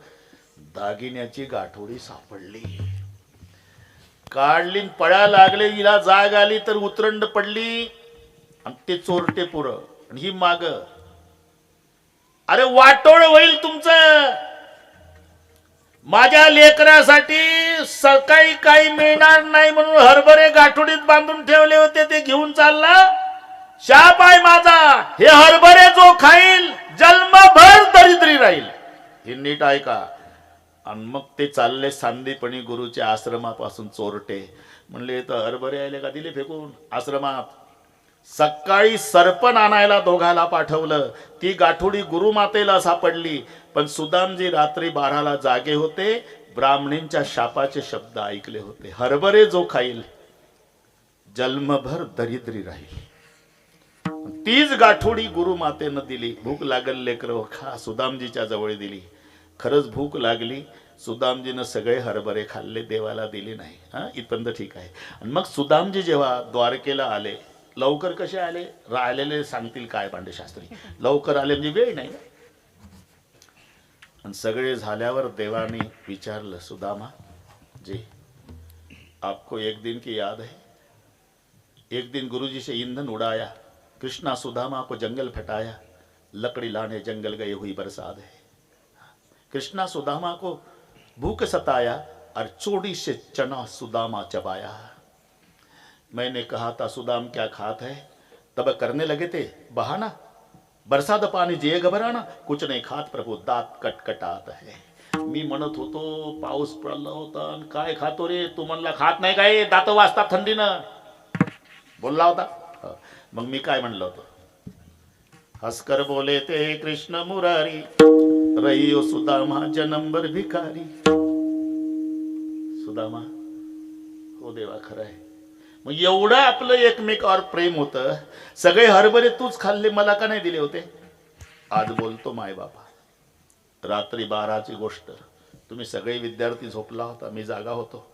दागिन्याची गाठोडी सापडली, काढली, पळा लागले. हिला जाग आली तर उतरंड पडली आणि ते चोरटे पुरं आणि ही माग. अरे वाटोळ होईल तुमचं. माझ्या लेकरासाठी सकाळी काही मिळणार नाही म्हणून हरभरे गाठोडीत बांधून ठेवले होते, ते घेऊन चालला. शाप आहे माझा, हे हरभरे जो खाईल जन्मभर दरिद्री राहील. हे नीट ऐका. आणि मग ते चालले सांदीपणी गुरुच्या आश्रमापासून. चोरटे म्हणले तर हरभरे आले का, दिले फेकून आश्रमात. सकाळी सरपण आणायला दोघाला पाठवलं. ती गाठोडी गुरुमातेला सापडली. पण सुदामजी रात्री 12ला जागे होते, ब्राह्मणींच्या शापाचे शब्द ऐकले होते. हरभरे जो खाईल जन्मभर दरिद्री राहील. तीच गाठोडी गुरुमातेनं दिली. भूक लागल लेकरं खा, सुदामजीच्या जवळ दिली. खरंच भूक लागली. सुदामजीनं सगळे हरभरे खाल्ले, देवाला दिली नाही. इथपर्यंत ठीक आहे. आणि मग सुदामजी जेव्हा द्वारकेला आले, लवकर कसे आले, राहिलेले सांगतील काय पांडे शास्त्री. लवकर आले म्हणजे वेळ नाही. आणि सगळे झाल्यावर देवाने विचारलं, सुदामा जी आपको एक दिन की याद है? एक दिन गुरुजी से ईंधन उड़ाया, कृष्णा सुदामा को जंगल फटाया, लकड़ी लाने जंगल गए हुई बरसात है. कृष्णा सुदामा को भूख सताया और चोड़ी से चना सुदामा चबाया. मैंने कहा था सुदाम क्या खात है, तब करने लगे थे बहाना, बरसात पाणी जे घबराना, कुछ नाही खात प्रभू दात कटकटात है. मी म्हणत होतो पाऊस पडला होता आणि काय खातो रे, तू म्हणला खात नाही काय, दात वाजतात थंडीनं बोलला होता. मग मी काय म्हणलं होतं, हसकर बोले ते कृष्ण मुरारी, रहियो सुदामा जन्मभर भिकारी. सुदामा हो देवा खरं आहे. मग एवढं आपलं एकमेकावर प्रेम होतं. सगळे हरभरे तूच खाल्ले, मला का नाही दिले होते. आज बोलतो माय बापा, रात्री 12ची गोष्ट, तुम्ही सगळे विद्यार्थी झोपला होता, मी जागा होतो.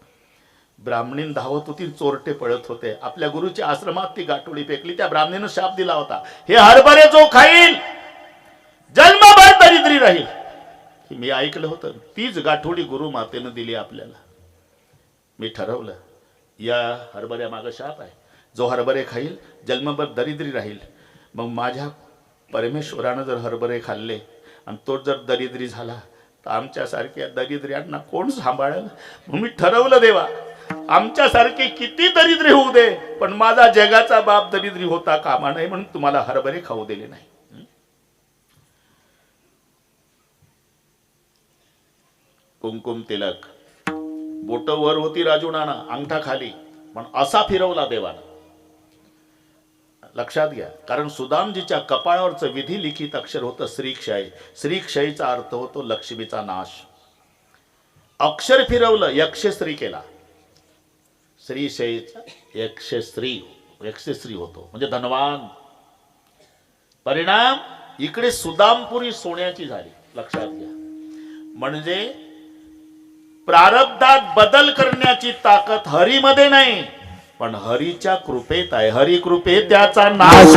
ब्राह्मणीन धावत होती, चोरटे पळत होते. आपल्या गुरुच्या आश्रमात ती गाठोडी फेकली. त्या ब्राह्मणीनं शाप दिला होता, हे हरभरे जो खाईल जन्मभर दरिद्री राहील. मी ऐकलं होतं. तीच गाठोडी गुरु मातेनं दिली आपल्याला. मी ठरवलं या हरभऱ्या मागं शाप आहे, जो हरभरे खाईल जन्मभर दरिद्री राहील. मग माझ्या परमेश्वरानं जर हरभरे खाल्ले आणि तो जर दरिद्री झाला तर आमच्यासारख्या दरिद्र्यांना कोण सांभाळेल. मग मी ठरवलं देवा, आमच्यासारखे किती दरिद्री होऊ दे, पण माझा जगाचा बाप दरिद्री होता कामा नये म्हणून तुम्हाला हरभरे खाऊ दिले नाही. कुंकुम तिलक, बोट वर होती राजुणाना, अंगठा खाली, पण असा फिरवला देवानं. लक्षात घ्या, कारण सुदामजीच्या कपाळावरचं विधी लिखित अक्षर होतं श्रीक्षय. श्रीक्षयचा अर्थ होतो लक्ष्मीचा नाश. अक्षर फिरवलं, यक्षश्री केला. श्रीक्षयचा यक्षश्री होतो म्हणजे धनवान. परिणाम इकडे सुदामपुरी सोन्याची झाली. लक्षात घ्या, म्हणजे प्रारब्धात बदल करण्याची ताकद हरीमध्ये नाही, पण हरीच्या कृपेत आहे. हरी कृपेत त्याचा नाश.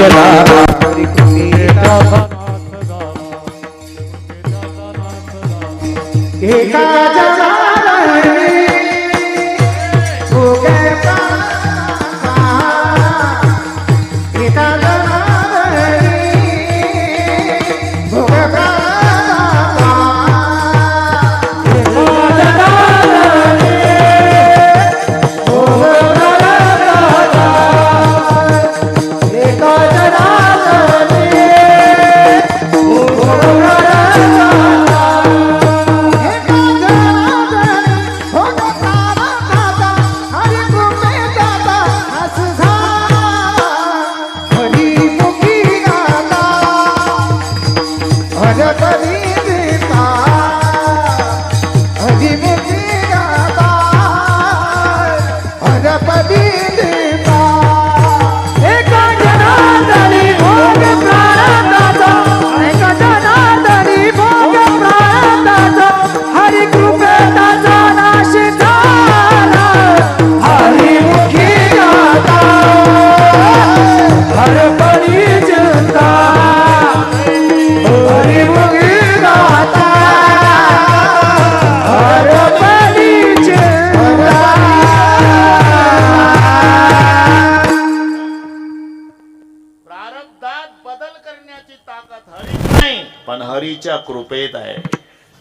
कृपेत आहे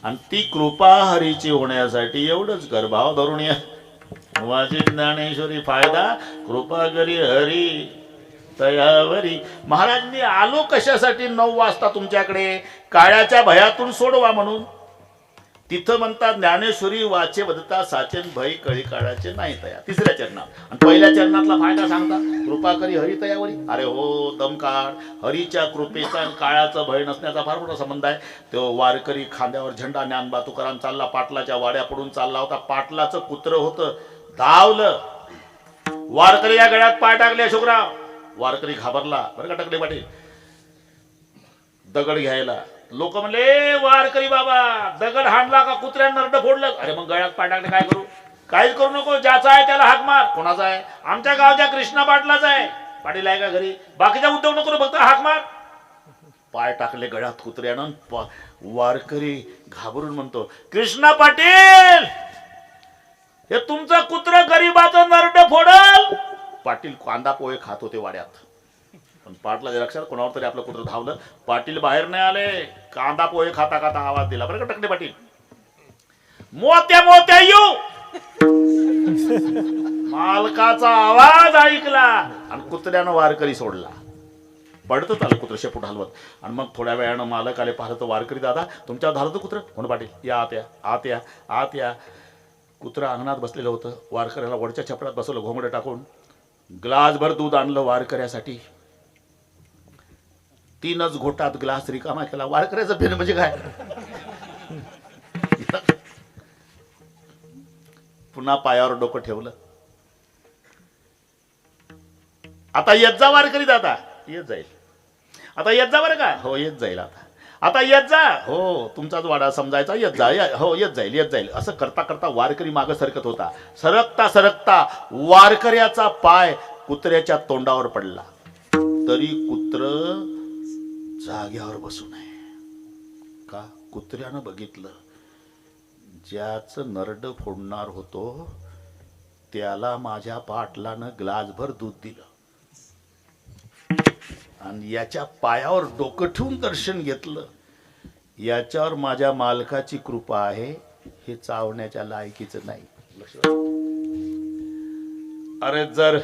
आणि ती कृपा हरीची होण्यासाठी एवढंच कर भाव धरून या. माझी ज्ञानेश्वरी फायदा कृपा करी हरी तयावरी. महाराजांनी आलो कशासाठी 9 वाजता तुमच्याकडे? काळ्याच्या भयातून सोडवा म्हणून. तिथं म्हणतात ज्ञानेश्वरी वाचे बदता साचन भय कळी काळाचे नाही तया. तिसऱ्या चरणात आणि पहिल्या चरणातला फायदा सांगतात कृपा करी हरी तयावरी. अरे हो दमकाळ, हरीच्या कृपेचा आणि काळाचा भय नसण्याचा फार मोठा संबंध आहे. तो वारकरी खांद्यावर झेंडा ज्ञानबा तुकाराम चालला, पाटलाच्या वाड्या पडून चालला होता. पाटलाचं कुत्र होतं, धावलं. वारकरी या गळ्यात पाय टाकले अशोकराव. वारकरी घाबरला बरं का टकले पाटील. दगड घ्यायला लोक म्हणले वारकरी बाबा दगड हाणला का कुत्र्यानं नरड फोडलं. अरे मग गळ्यात पाय टाकले काय करू? काहीच करू नको, ज्याचा आहे त्याला हाक मार. कोणाचा आहे? आमच्या गावच्या कृष्णा पाटलाचा आहे. पाटील आहे का घरी? बाकीचा उद्योग नको फक्त हाक मार. पाय टाकले गळ्यात कुत्र्यानं. वारकरी घाबरून म्हणतो कृष्णा पाटील हे तुमचं कुत्र गरीबाचं नरड फोडल. पाटील कांदा पोहे खात होते वाड्यात. पण पाटला लक्षात कोणावर तरी आपलं कुत्र धावलं. पाटील बाहेर नाही आले, कांदा पोहे खाता खाता आवाज दिला बरं का टकले पाटील. मोत्या मोत्या येऊ. मालकाचा आवाज ऐकला आणि कुत्र्यानं वारकरी सोडला. पडतच आलं कुत्र शेपूट हलवत. आणि मग थोड्या वेळानं मालक आले. पाहलं तर वारकरी दादा तुमच्यावर धावलं होतं कुत्र. कोण पाटील? या आत या आत या आत या. कुत्र अंगणात बसलेलं होतं. वारकऱ्याला वडच्या छपरात बसवलं घोंगडं टाकून. ग्लासभर दूध आणलं वारकऱ्यासाठी. 3च घोटात ग्लास रिकामा केला. वारकऱ्याचं फेन म्हणजे काय? पुन्हा पायावर डोकं ठेवलं. आता येत जा वारकरी दादा. येत जाईल आता. येत जा बरं का? हो येत जाईल आता. आता येत जा. हो तुमचाच वाडा समजायचा. येत जा. हो येत जाईल येत जाईल. असं करता करता वारकरी मागं सरकत होता. सरकता सरकता वारकऱ्याचा पाय कुत्र्याच्या तोंडावर पडला. तरी कुत्र जाग्यावर बसू नये. का? कुत्र्यानं बघितलं ज्याचं नरड फोडणार होतो त्याला माझ्या पाटलानं ग्लासभर दूध दिलं आणि याच्या पायावर डोकं ठेवून दर्शन घेतलं. याच्यावर माझ्या मालकाची कृपा आहे. हे चावण्याच्या लायकीचं नाही. अरे जर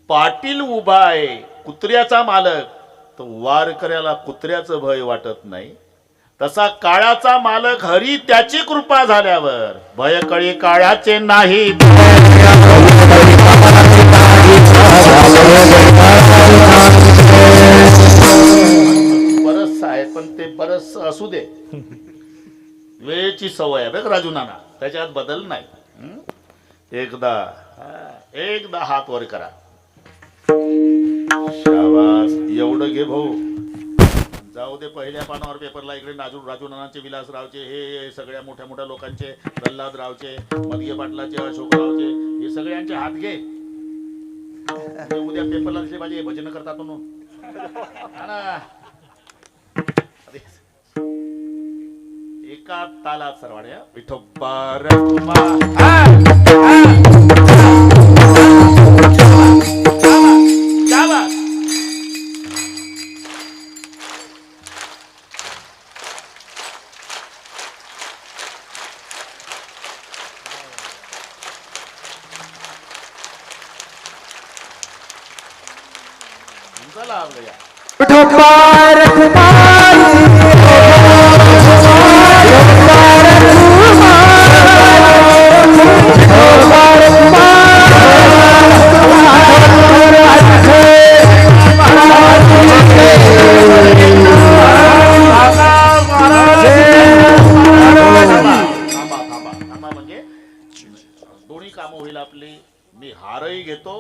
पाटील उभा आहे कुत्र्याचा मालक तर वारकऱ्याला कुत्र्याचं भय वाटत नाही. तसा काळाचा मालक हरी त्याची कृपा झाल्यावर भय कळी काळाचे नाही. बरस आहे पण ते बरस असू दे. वेळेची सवय आहे बघ राजू नाना, त्याच्यात बदल नाही. एकदा हात वर करा. शाबास. एवढं घे भाऊ. जाऊ दे पहिल्या पानावर पेपरला. इकडे राजू नानाचे, विलासरावचे, हे सगळ्या मोठ्या मोठ्या लोकांचे, प्रल्हादरावचे, मदगे पाटलाचे, अशोकरावचे, हे सगळ्यांचे हात घे. उद्या पेपरला दिसले पाहिजे भजन करतात म्हणून. एका तालात सर्वाड्या विठोबा रखुमा. दोन्ही कामं होईल आपली. मी हारही घेतो.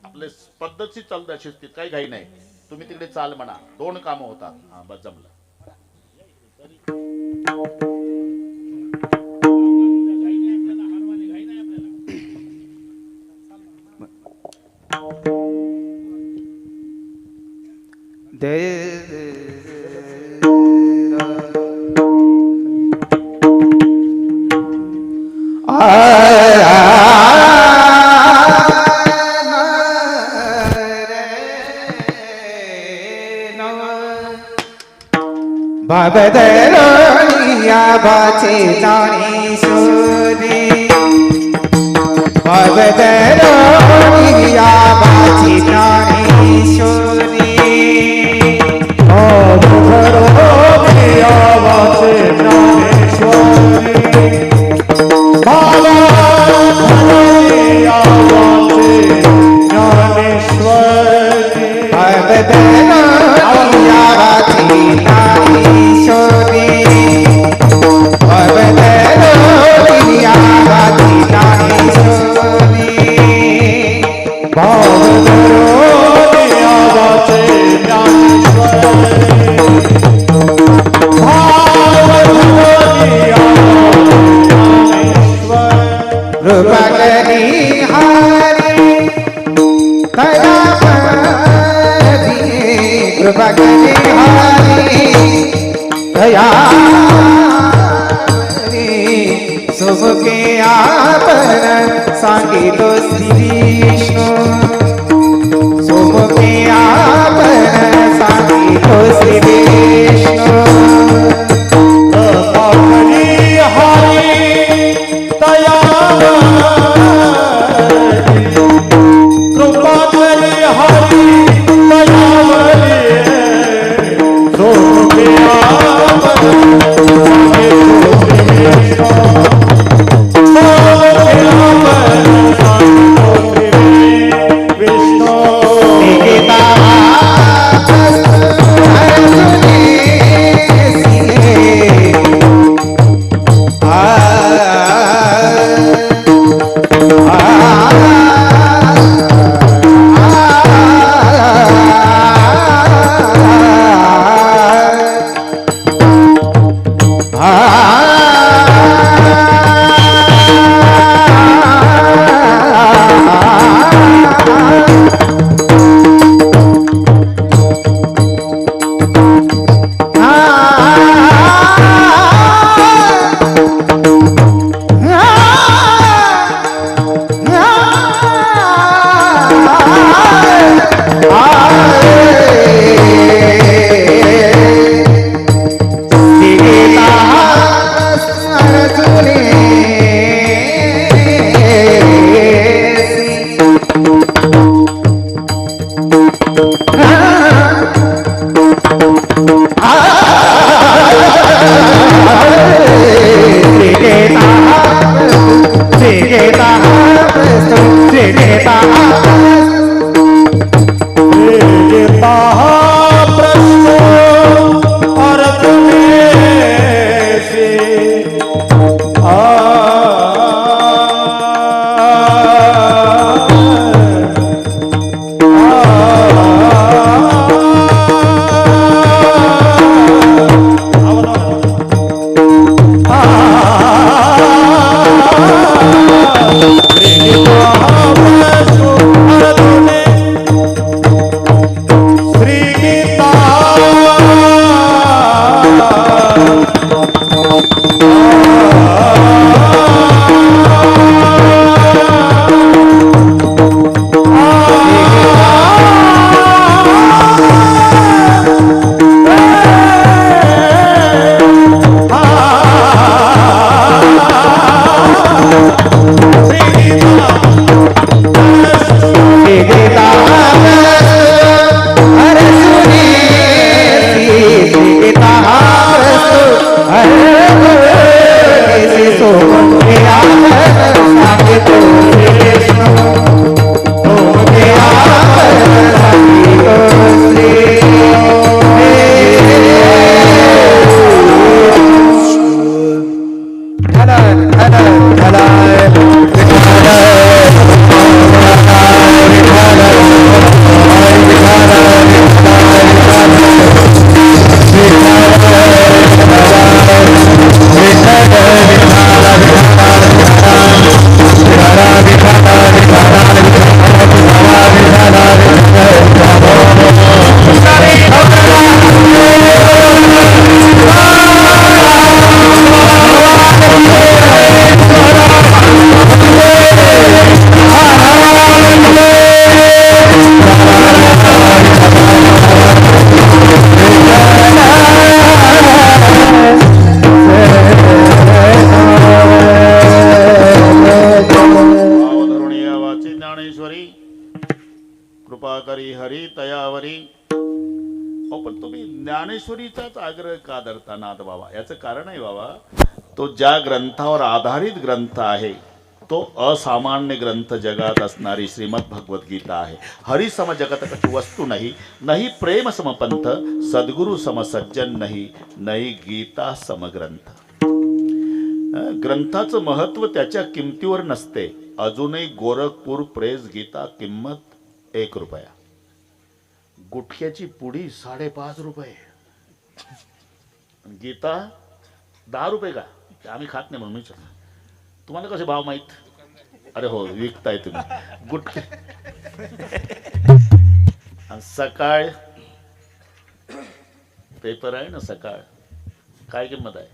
आपले पद्धतशीर चालू शिस्तीत काही घाई नाही. तुम्ही तिकडे चाल म्हणा. 2 कामं होतात. हा बस जमलं. भवदरोनिया भाचे ज्ञानेश्वरी भवदरोनिया भाचे ज्ञानेश्वरी भवदरोनिया भाचे ज्ञानेश्वरी भवदरोनिया भाचे ज्ञानेश्वरी भवदरोनिया भाचे ज्ञानेश्वरी भवदरोनिया भाचे ज्ञानेश्वरी भवदरोनिया भाचे ज्ञानेश्वरी रूपकरी हारी दयापरी रूपकरी हारी दयापरी शुभ के आपन सांगितो श्री विष्णु शुभ के आपन सांगितो श्री विष्णु ज्ञानेश्वरीचाच आग्रह का धरता नाथ बाबा? याचं कारण आहे बाबा, तो ज्या ग्रंथावर आधारित ग्रंथ आहे तो असामान्य ग्रंथ जगात असणारी श्रीमद भगवद्गीता आहे. हरी सम जगत कछु वस्तू नाही, नाही प्रेम सम पंथ, सद्गुरु सम सज्जन नाही, नाही गीता सम ग्रंथ. ग्रंथाचं महत्व त्याच्या किमतीवर नसते. अजूनही गोरखपूर प्रेस गीता किंमत 1 रुपया, गुटख्याची पुडी 5.5 रुपये, गीता 10 रुपये का? आम्ही खात नाही म्हणून मी. तुम्हाला कसे भाव माहित? अरे हो, विकताय तुम्ही गुटखे. आणि सकाळ पेपर आहे ना, सकाळ काय किंमत आहे?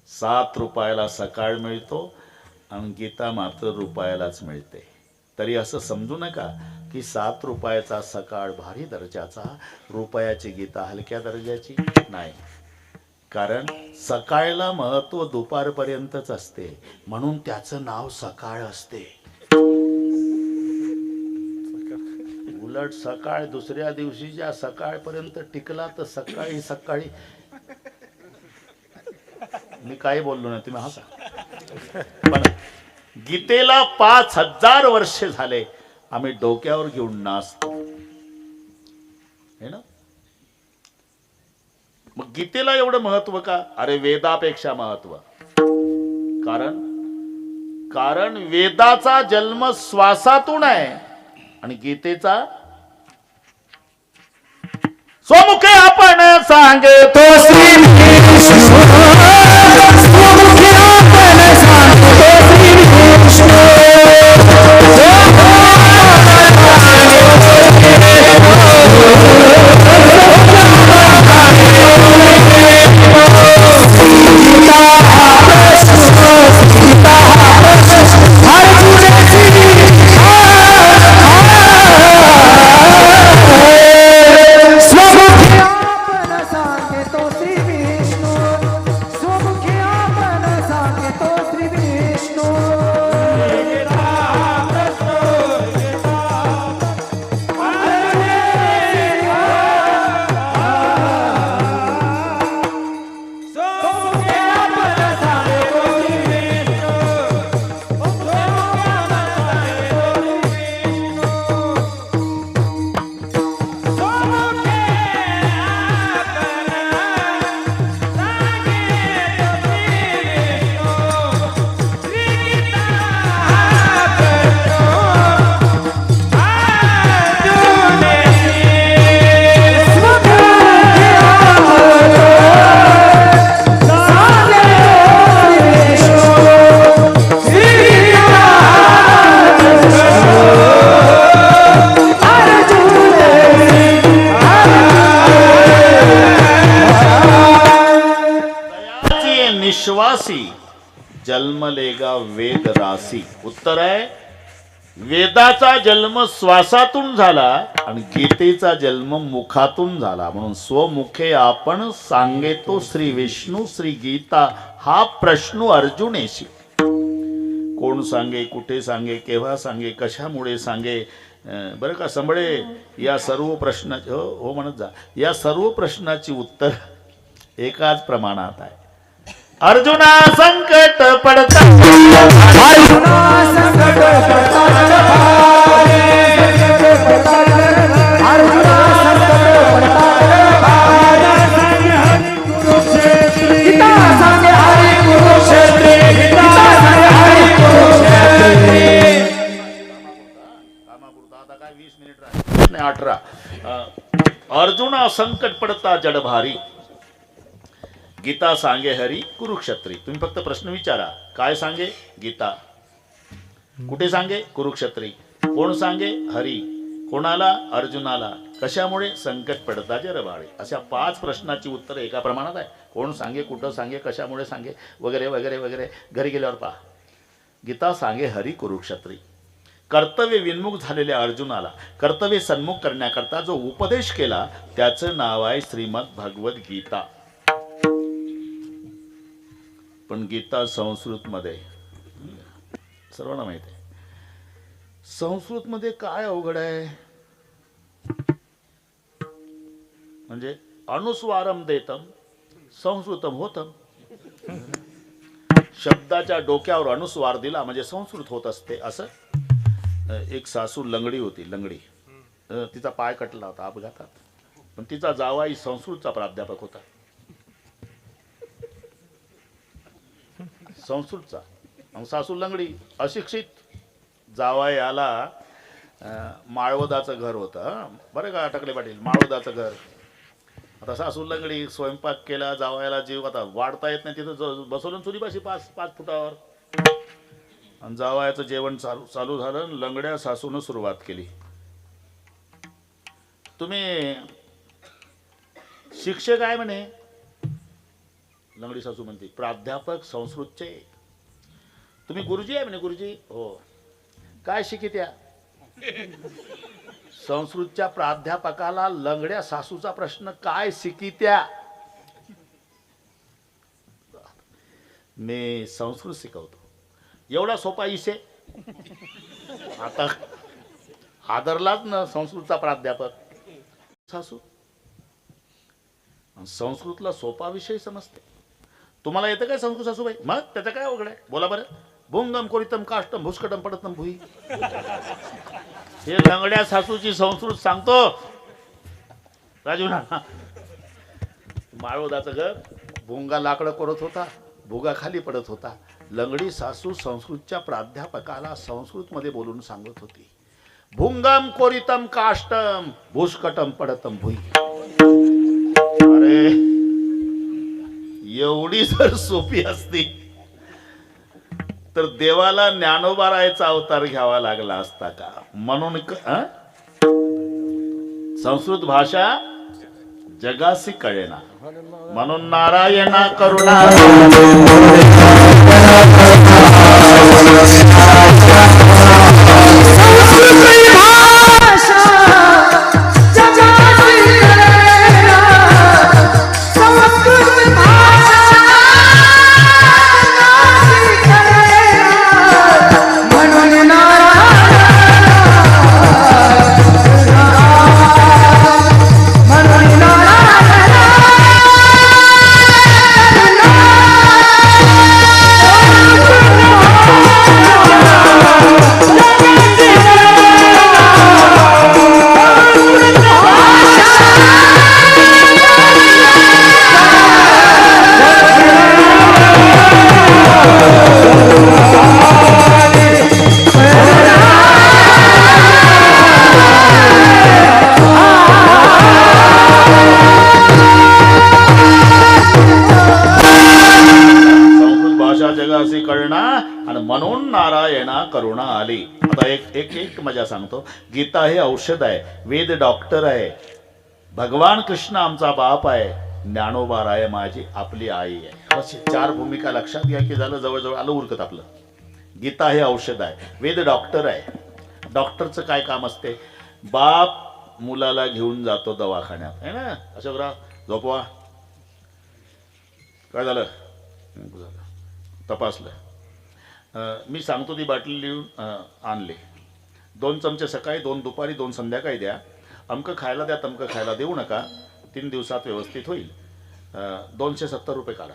7 रुपयाला सकाळ मिळतो आणि गीता मात्र रुपयालाच मिळते. तरी असं समजू नका की 7 रुपयाचा सकाळ भारी दर्जाचा, रुपयाची गीता हलक्या दर्जाची नाही. कारण सकाळला महत्व दुपारपर्यंतच असते, म्हणून त्याचं नाव सकाळ असते. उलट सकाळ दुसऱ्या दिवशीच्या सकाळपर्यंत टिकला तर सकाळी सकाळी. मी काही बोललो नाही, तुम्ही हसा. पण गीतेला 5000 वर्षे झाले आम्ही डोक्यावर घेऊन नाचतो हे ना. मग गीतेला एवढं महत्व का? अरे वेदापेक्षा महत्व. कारण वेदाचा जन्म श्वासातून आहे आणि गीतेचा स्वमुखे आपण सांगतो श्री विष्णू. स्वमुखे आपण सांगतो श्री विष्णू. निश्वासी जन्मलेगा वेद रासी. उत्तर आहे वेदाचा जन्म श्वासातून झाला आणि गीतेचा जन्म मुखातून झाला. म्हणून स्वमुखे आपण सांगेतो श्री विष्णू श्री गीता हा प्रश्न अर्जुनेशी. कोण सांगे, कुठे सांगे, केव्हा सांगे, कशामुळे सांगे, बरं का संबळे, या सर्व प्रश्नाची हो म्हणत जा, या सर्व प्रश्नाची उत्तर एकाच प्रमाणात आहे. अर्जुना संकट पडता, अर्जुना संकट पडता, अर्जुना संकट पडता, गीता सांगे हरी कुरुक्षेत्री, गीता सांगे हरी कुरुक्षेत्री. आता काय 20 मिनिट राहिले, 18. अर्जुना संकट पडता जड भारी, गीता सांगे हरी कुरुक्षेत्री. तुम्ही फक्त प्रश्न विचारा, काय सांगे? गीता. कुठे सांगे? कुरुक्षेत्री. कोण सांगे? हरी. कोणाला? अर्जुनाला. कशामुळे? संकट पडता जरबाळे. अशा 5 प्रश्नाची उत्तर एका प्रमाणात आहे. कोण सांगे, कुठं सांगे, कशामुळे सांगे, वगैरे वगैरे वगैरे. घरी गेल्यावर पहा. गीता सांगे हरी कुरुक्षेत्री. कर्तव्य विन्मुख झालेल्या अर्जुनाला कर्तव्य सन्मुख करण्याकरता जो उपदेश केला त्याचं नाव आहे श्रीमद भगवद गीता. पण गीता संस्कृत मध्ये, सर्वांना माहित आहे, संस्कृत मध्ये काय अवघड आहे? म्हणजे अनुस्वारम देतम संस्कृतम होतम. शब्दाच्या डोक्यावर अनुस्वार दिला म्हणजे संस्कृत होत असते. असं एक सासू लंगडी होती. लंगडी तिचा पाय कटला होता अपघातात, पण तिचा जावाई संस्कृतचा प्राध्यापक होता. संस्कृतचा. मग सासू लंगडी, अशिक्षित. जावाई आला, माळवदाचं घर होतं बरं का टकले पाटील, माळवदाचं घर. आता सासू लंगडी, स्वयंपाक केला, जावायला जीव आता वाढता येत नाही, तिथं बसवलं चुलीपाशी 5 फुटावर. आणि जावायचं जेवण चालू झालं. लंगड्या सासूनं सुरुवात केली, तुम्ही शिक्षक आहे म्हणे. लंगडी सासू म्हणते प्राध्यापक संस्कृतचे. तुम्ही गुरुजी आहे म्हणे. गुरुजी हो. काय शिकित्या? संस्कृतच्या प्राध्यापकाला लंगड्या सासूचा प्रश्न, काय शिकित्या? मी संस्कृत शिकवतो. एवढा सोपा इसे. आता आदरलाच ना संस्कृतचा प्राध्यापक. सासू संस्कृतला सोपा विषय समजते. तुम्हाला येतं काय संस्कृत सासूबाई? मग त्याचं काय अवघड आहे? बोला बरं. भुंगम कोरितम काष्टम भुस्कटम पडतम भुई. हे लंगड्या सासूची संस्कृत सांगतो राजू ना. माळवदाचं घर, भुंगा लाकडं करत होता, भुगा खाली पडत होता. लंगडी सासू संस्कृतच्या प्राध्यापकाला संस्कृतमध्ये बोलून सांगत होती, भुंगम कोरितम काष्टम भुस्कटम पडतम भुई. अरे एवढी जर सोपी असती तर देवाला ज्ञानोबारायचा अवतार घ्यावा लागला असता का? म्हणून संस्कृत भाषा जगासी कळेना, म्हणून नारायणा करुणा जगासी कळणा आणि म्हणून नारायणा करुणा आली. आता एक मजा सांगतो. गीता हे औषध आहे, वेद डॉक्टर आहे, भगवान कृष्ण आमचा बाप आहे, ज्ञानोबा राय माझी आपली आई आहे. अशी 4 भूमिका लक्षात घ्या की झालं, जवळजवळ आलं उरकत आपलं. गीता हे औषध आहे, वेद डॉक्टर आहे. डॉक्टरचं काय काम असते? बाप मुलाला घेऊन जातो दवाखान्यात, आहे ना, अशोकराव झोपवा, काय झालं, तपासलं, मी सांगतो ती बाटली लिहून आणली. 2 चमचे सकाळी, 2 दुपारी, 2 संध्याकाळी द्या. अमकं खायला द्या, तमकं खायला देऊ नका, 3 दिवसात व्यवस्थित होईल. 270 रुपये काढा.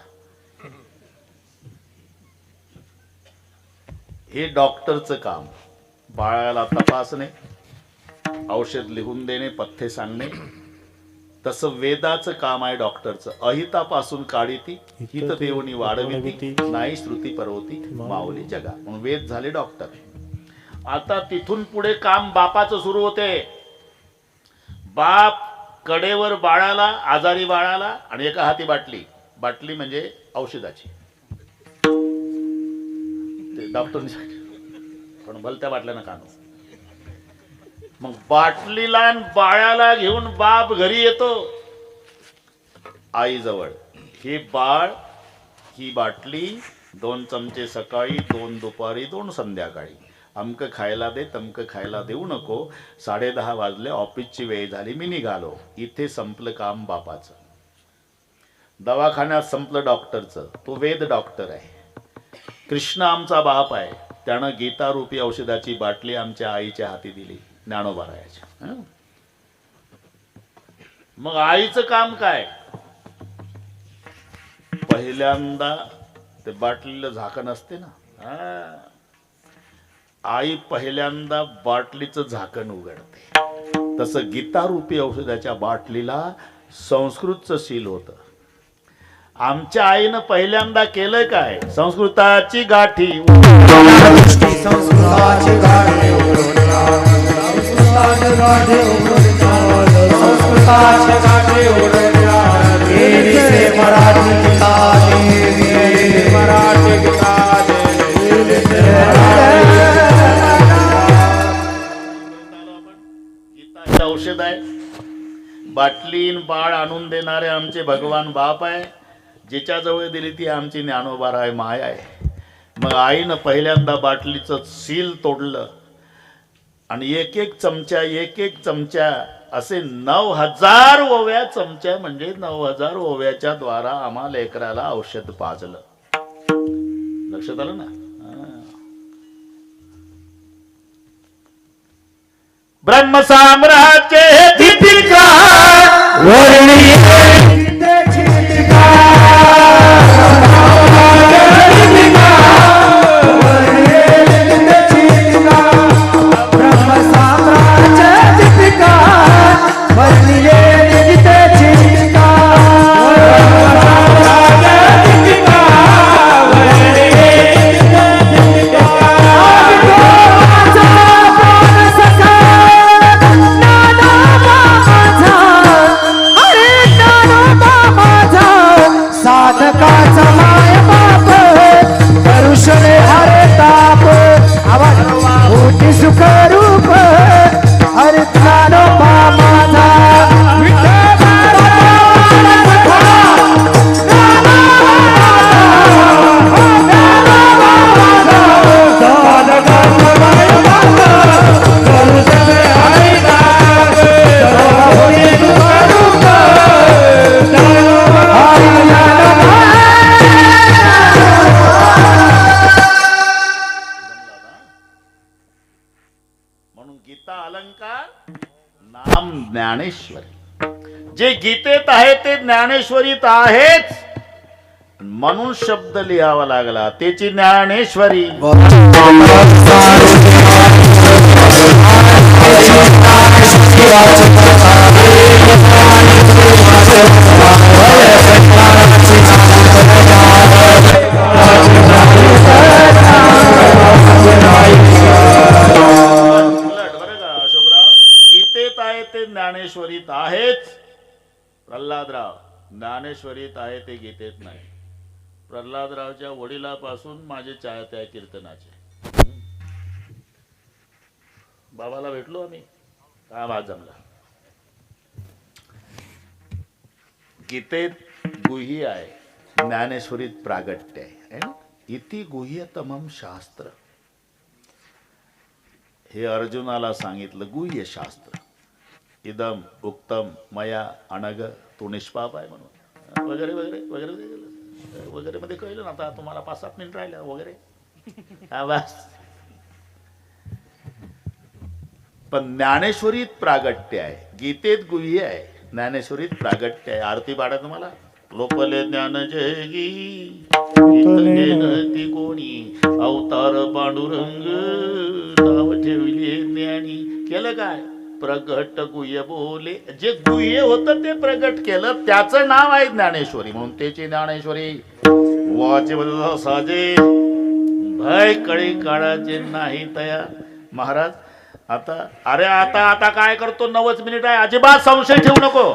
हे डॉक्टरचं काम. बाळाला तपासणे, औषध लिहून देणे, पथ्ये सांगणे. तसं वेदाचं काम आहे डॉक्टरचं. अहितापासून काढिती, हित देवणी वाढविती, नाही श्रुती परवती, माऊली जगा. म्हणून वेद झाले डॉक्टर. आता तिथून पुढे काम बापाचं सुरू होते. बाप कडेवर बाळाला, आजारी बाळाला, आणि एका हाती बाटली. बाटली म्हणजे औषधाची. ते डॉक्टर पण भलत्या बाटल्यानं काढू. मग बाटलीला आणि बाळाला घेऊन बाप घरी येतो आईजवळ. हे बाळ, ही बाटली, 2 चमचे सकाळी, 2 दुपारी, 2 संध्याकाळी. अमकं खायला दे, तमकं खायला देऊ नको. 10:30 वाजले, ऑफिसची वेळ झाली, मी निघालो. इथे संपलं काम बापाचं. दवाखान्यात संपलं डॉक्टरचं. तो वेद डॉक्टर आहे. कृष्ण आमचा बाप आहे, त्यानं गीतारूपी औषधाची बाटली आमच्या आईच्या हाती दिली, ज्ञानोबा रायाच्या. मग आईचं काम काय? पहिल्यांदा ते बाटलीला झाकण असते ना, आई पहिल्यांदा बाटलीचं झाकण उघडते. तसं गीता रूपी औषधाच्या बाटलीला संस्कृतचं सील होतं. आमच्या आईनं पहिल्यांदा केलं काय? संस्कृताची गाठी संस्कृताची गाठी उघडून संस्कृताची गाठी उघडून संस्कृताची गाठी उघडून मराठी गीता देवी मराठी गीता देवी. गीता हे औषध आहे. बाटलीन बाळ आणून देणारे आमचे भगवान बाप आहे. जिच्याजवळ दिली ती आमची ज्ञानोबा आहे, माय आहे. मग आईनं पहिल्यांदा बाटलीचं सील तोडलं आणि एक एक चमचा असे 9,000 ओव्या चमच्या म्हणजे 9,000 ओव्याच्या द्वारा आम्हा लेकराला औषध पाजलं. लक्षात आलं ना? ब्रह्मसाम्राज्य दीपिका ज्ञानेश्वरी. जे गीतेत आहे ते ज्ञानेश्वरीत आहेच म्हणून शब्द लिहावा लागला. त्याची ज्ञानेश्वरी. ज्ञानेश्वरीत आहेच. प्रल्हादराव ज्ञानेश्वरीत आहे ते गीतेत नाही. प्रल्हादरावच्या वडिलापासून माझे चाहते आहे कीर्तनाचे. बाबाला भेटलो आम्ही, काय भाग जमला. गीतेत गुह्य आहे, ज्ञानेश्वरीत प्रागट्य आहे. इति गुह्यतमं शास्त्र हे अर्जुनाला सांगितलं. गुह्य शास्त्र इदम उक्तम मया अनग तू निष्पाप आहे म्हणून वगैरे वगैरे वगैरे वगैरे मध्ये कळलं ना. आता तुम्हाला 5-7 मिनिट राहिल्या वगैरे. बस. पण ज्ञानेश्वरीत प्रागट्य आहे, गीतेत गुह्य आहे, ज्ञानेश्वरीत प्रागट्य आहे. आरती पाडा तुम्हाला. लोपले ज्ञान जगी ती कोणी अवतार पांडुरंग नाव ठेवले ज्ञानी. केलं काय? प्रगट गुह्य बोले. जे गुह्य होतं ते प्रगट केलं, त्याचं नाव आहे ज्ञानेश्वरी म्हणून त्याची ज्ञानेश्वरी. वाचे साजे भय कळी काळाचे नाही तया. महाराज आता अरे आता काय करतो? 90 मिनिट आहे. अजिबात संशय ठेवू नको.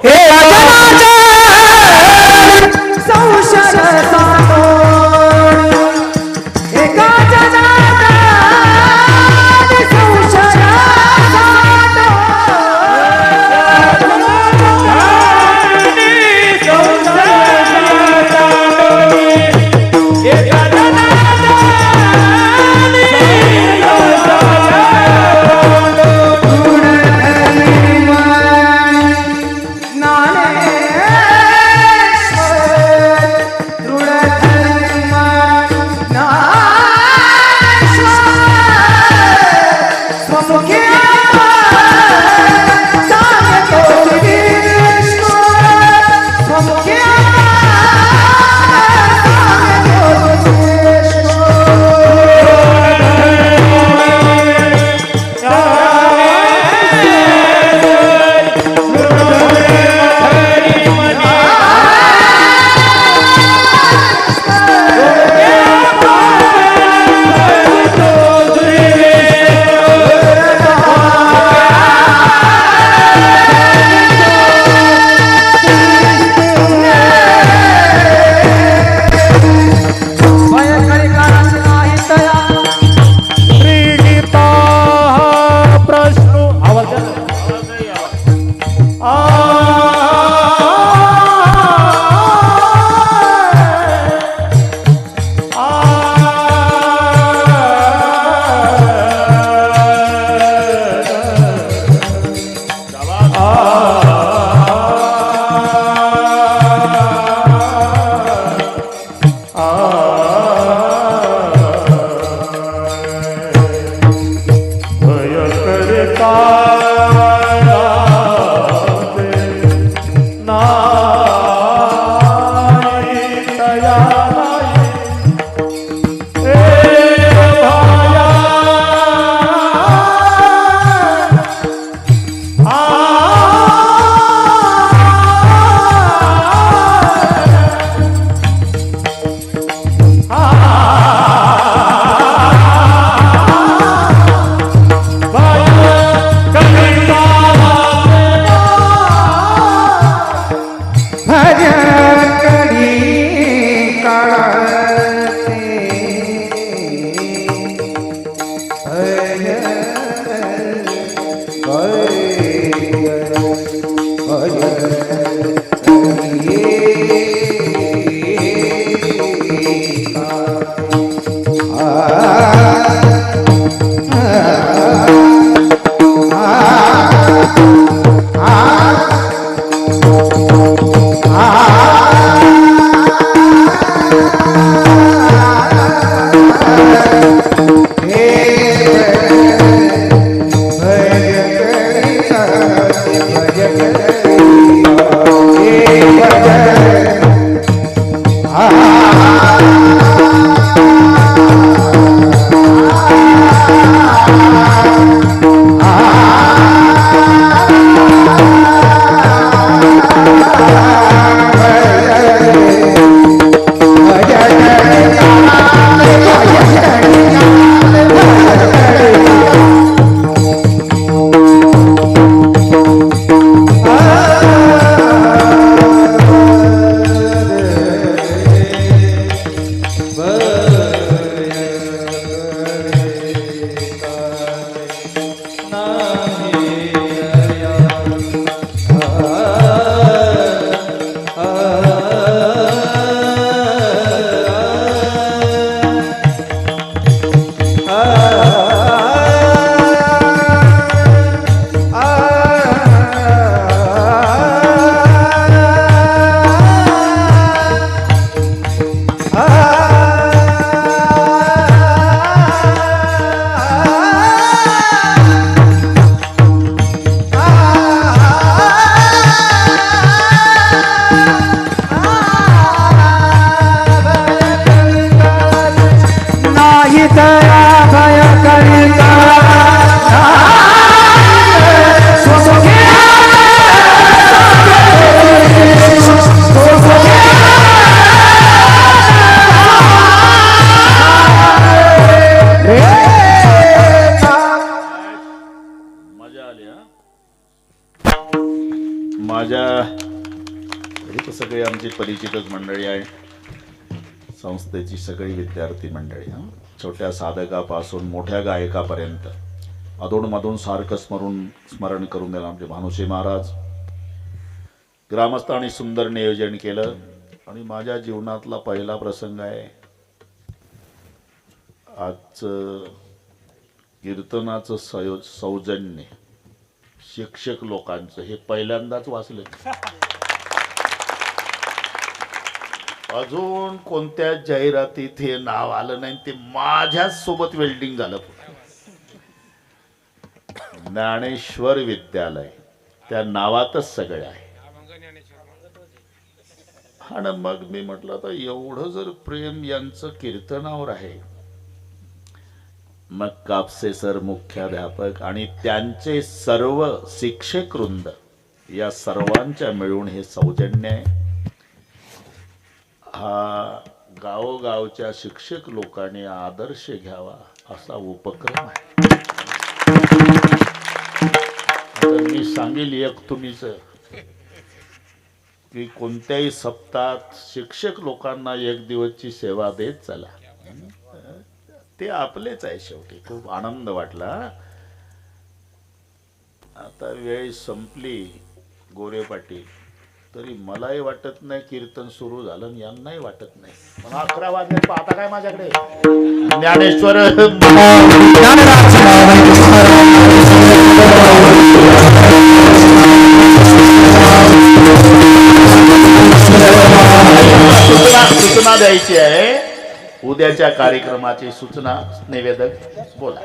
सगळे आमची परिचितच मंडळी आहे. संस्थेची सगळी विद्यार्थी मंडळी, छोट्या साधकापासून मोठ्या गायकापर्यंत अधूनमधून सारखं स्मरण करून दिलं आमचे भानुसे महाराज. ग्रामस्थांनी सुंदर नियोजन केलं आणि माझ्या जीवनातला पहिला प्रसंग आहे आज कीर्तनाचं सौजन्य शिक्षक लोकांचं हे पहिल्यांदाच वाचलं. अजून कोणत्या जाहिरातीत हे नाव आलं नाही, ते माझ्याच सोबत वेल्डिंग झालं. ज्ञानेश्वर विद्यालय त्या नावातच सगळं आहे. आणि मग मी म्हटलं आता एवढं जर प्रेम यांचं कीर्तनावर आहे, मग कापसे सर मुख्याध्यापक आणि त्यांचे सर्व शिक्षक वृंद या सर्वांच्या मिळून हे सौजन्य आहे. हा गावोगावच्या शिक्षक लोकांनी आदर्श घ्यावा असा उपक्रम आहे. आता मी सांगेल एक तुम्हीच की कोणत्याही सप्ताहात शिक्षक लोकांना एक दिवसची सेवा देत चला, ते आपलेच आहे. शेवटी खूप आनंद वाटला. आता वेळ संपली गोरे पाटील, तरी मलाही वाटत नाही कीर्तन सुरू झालं आणि यांनाही वाटत नाही. पण 11 वाजले. आता काय माझ्याकडे ज्ञानेश्वर सूचना द्यायची आहे. उद्याच्या कार्यक्रमाची सूचना निवेदक बोला.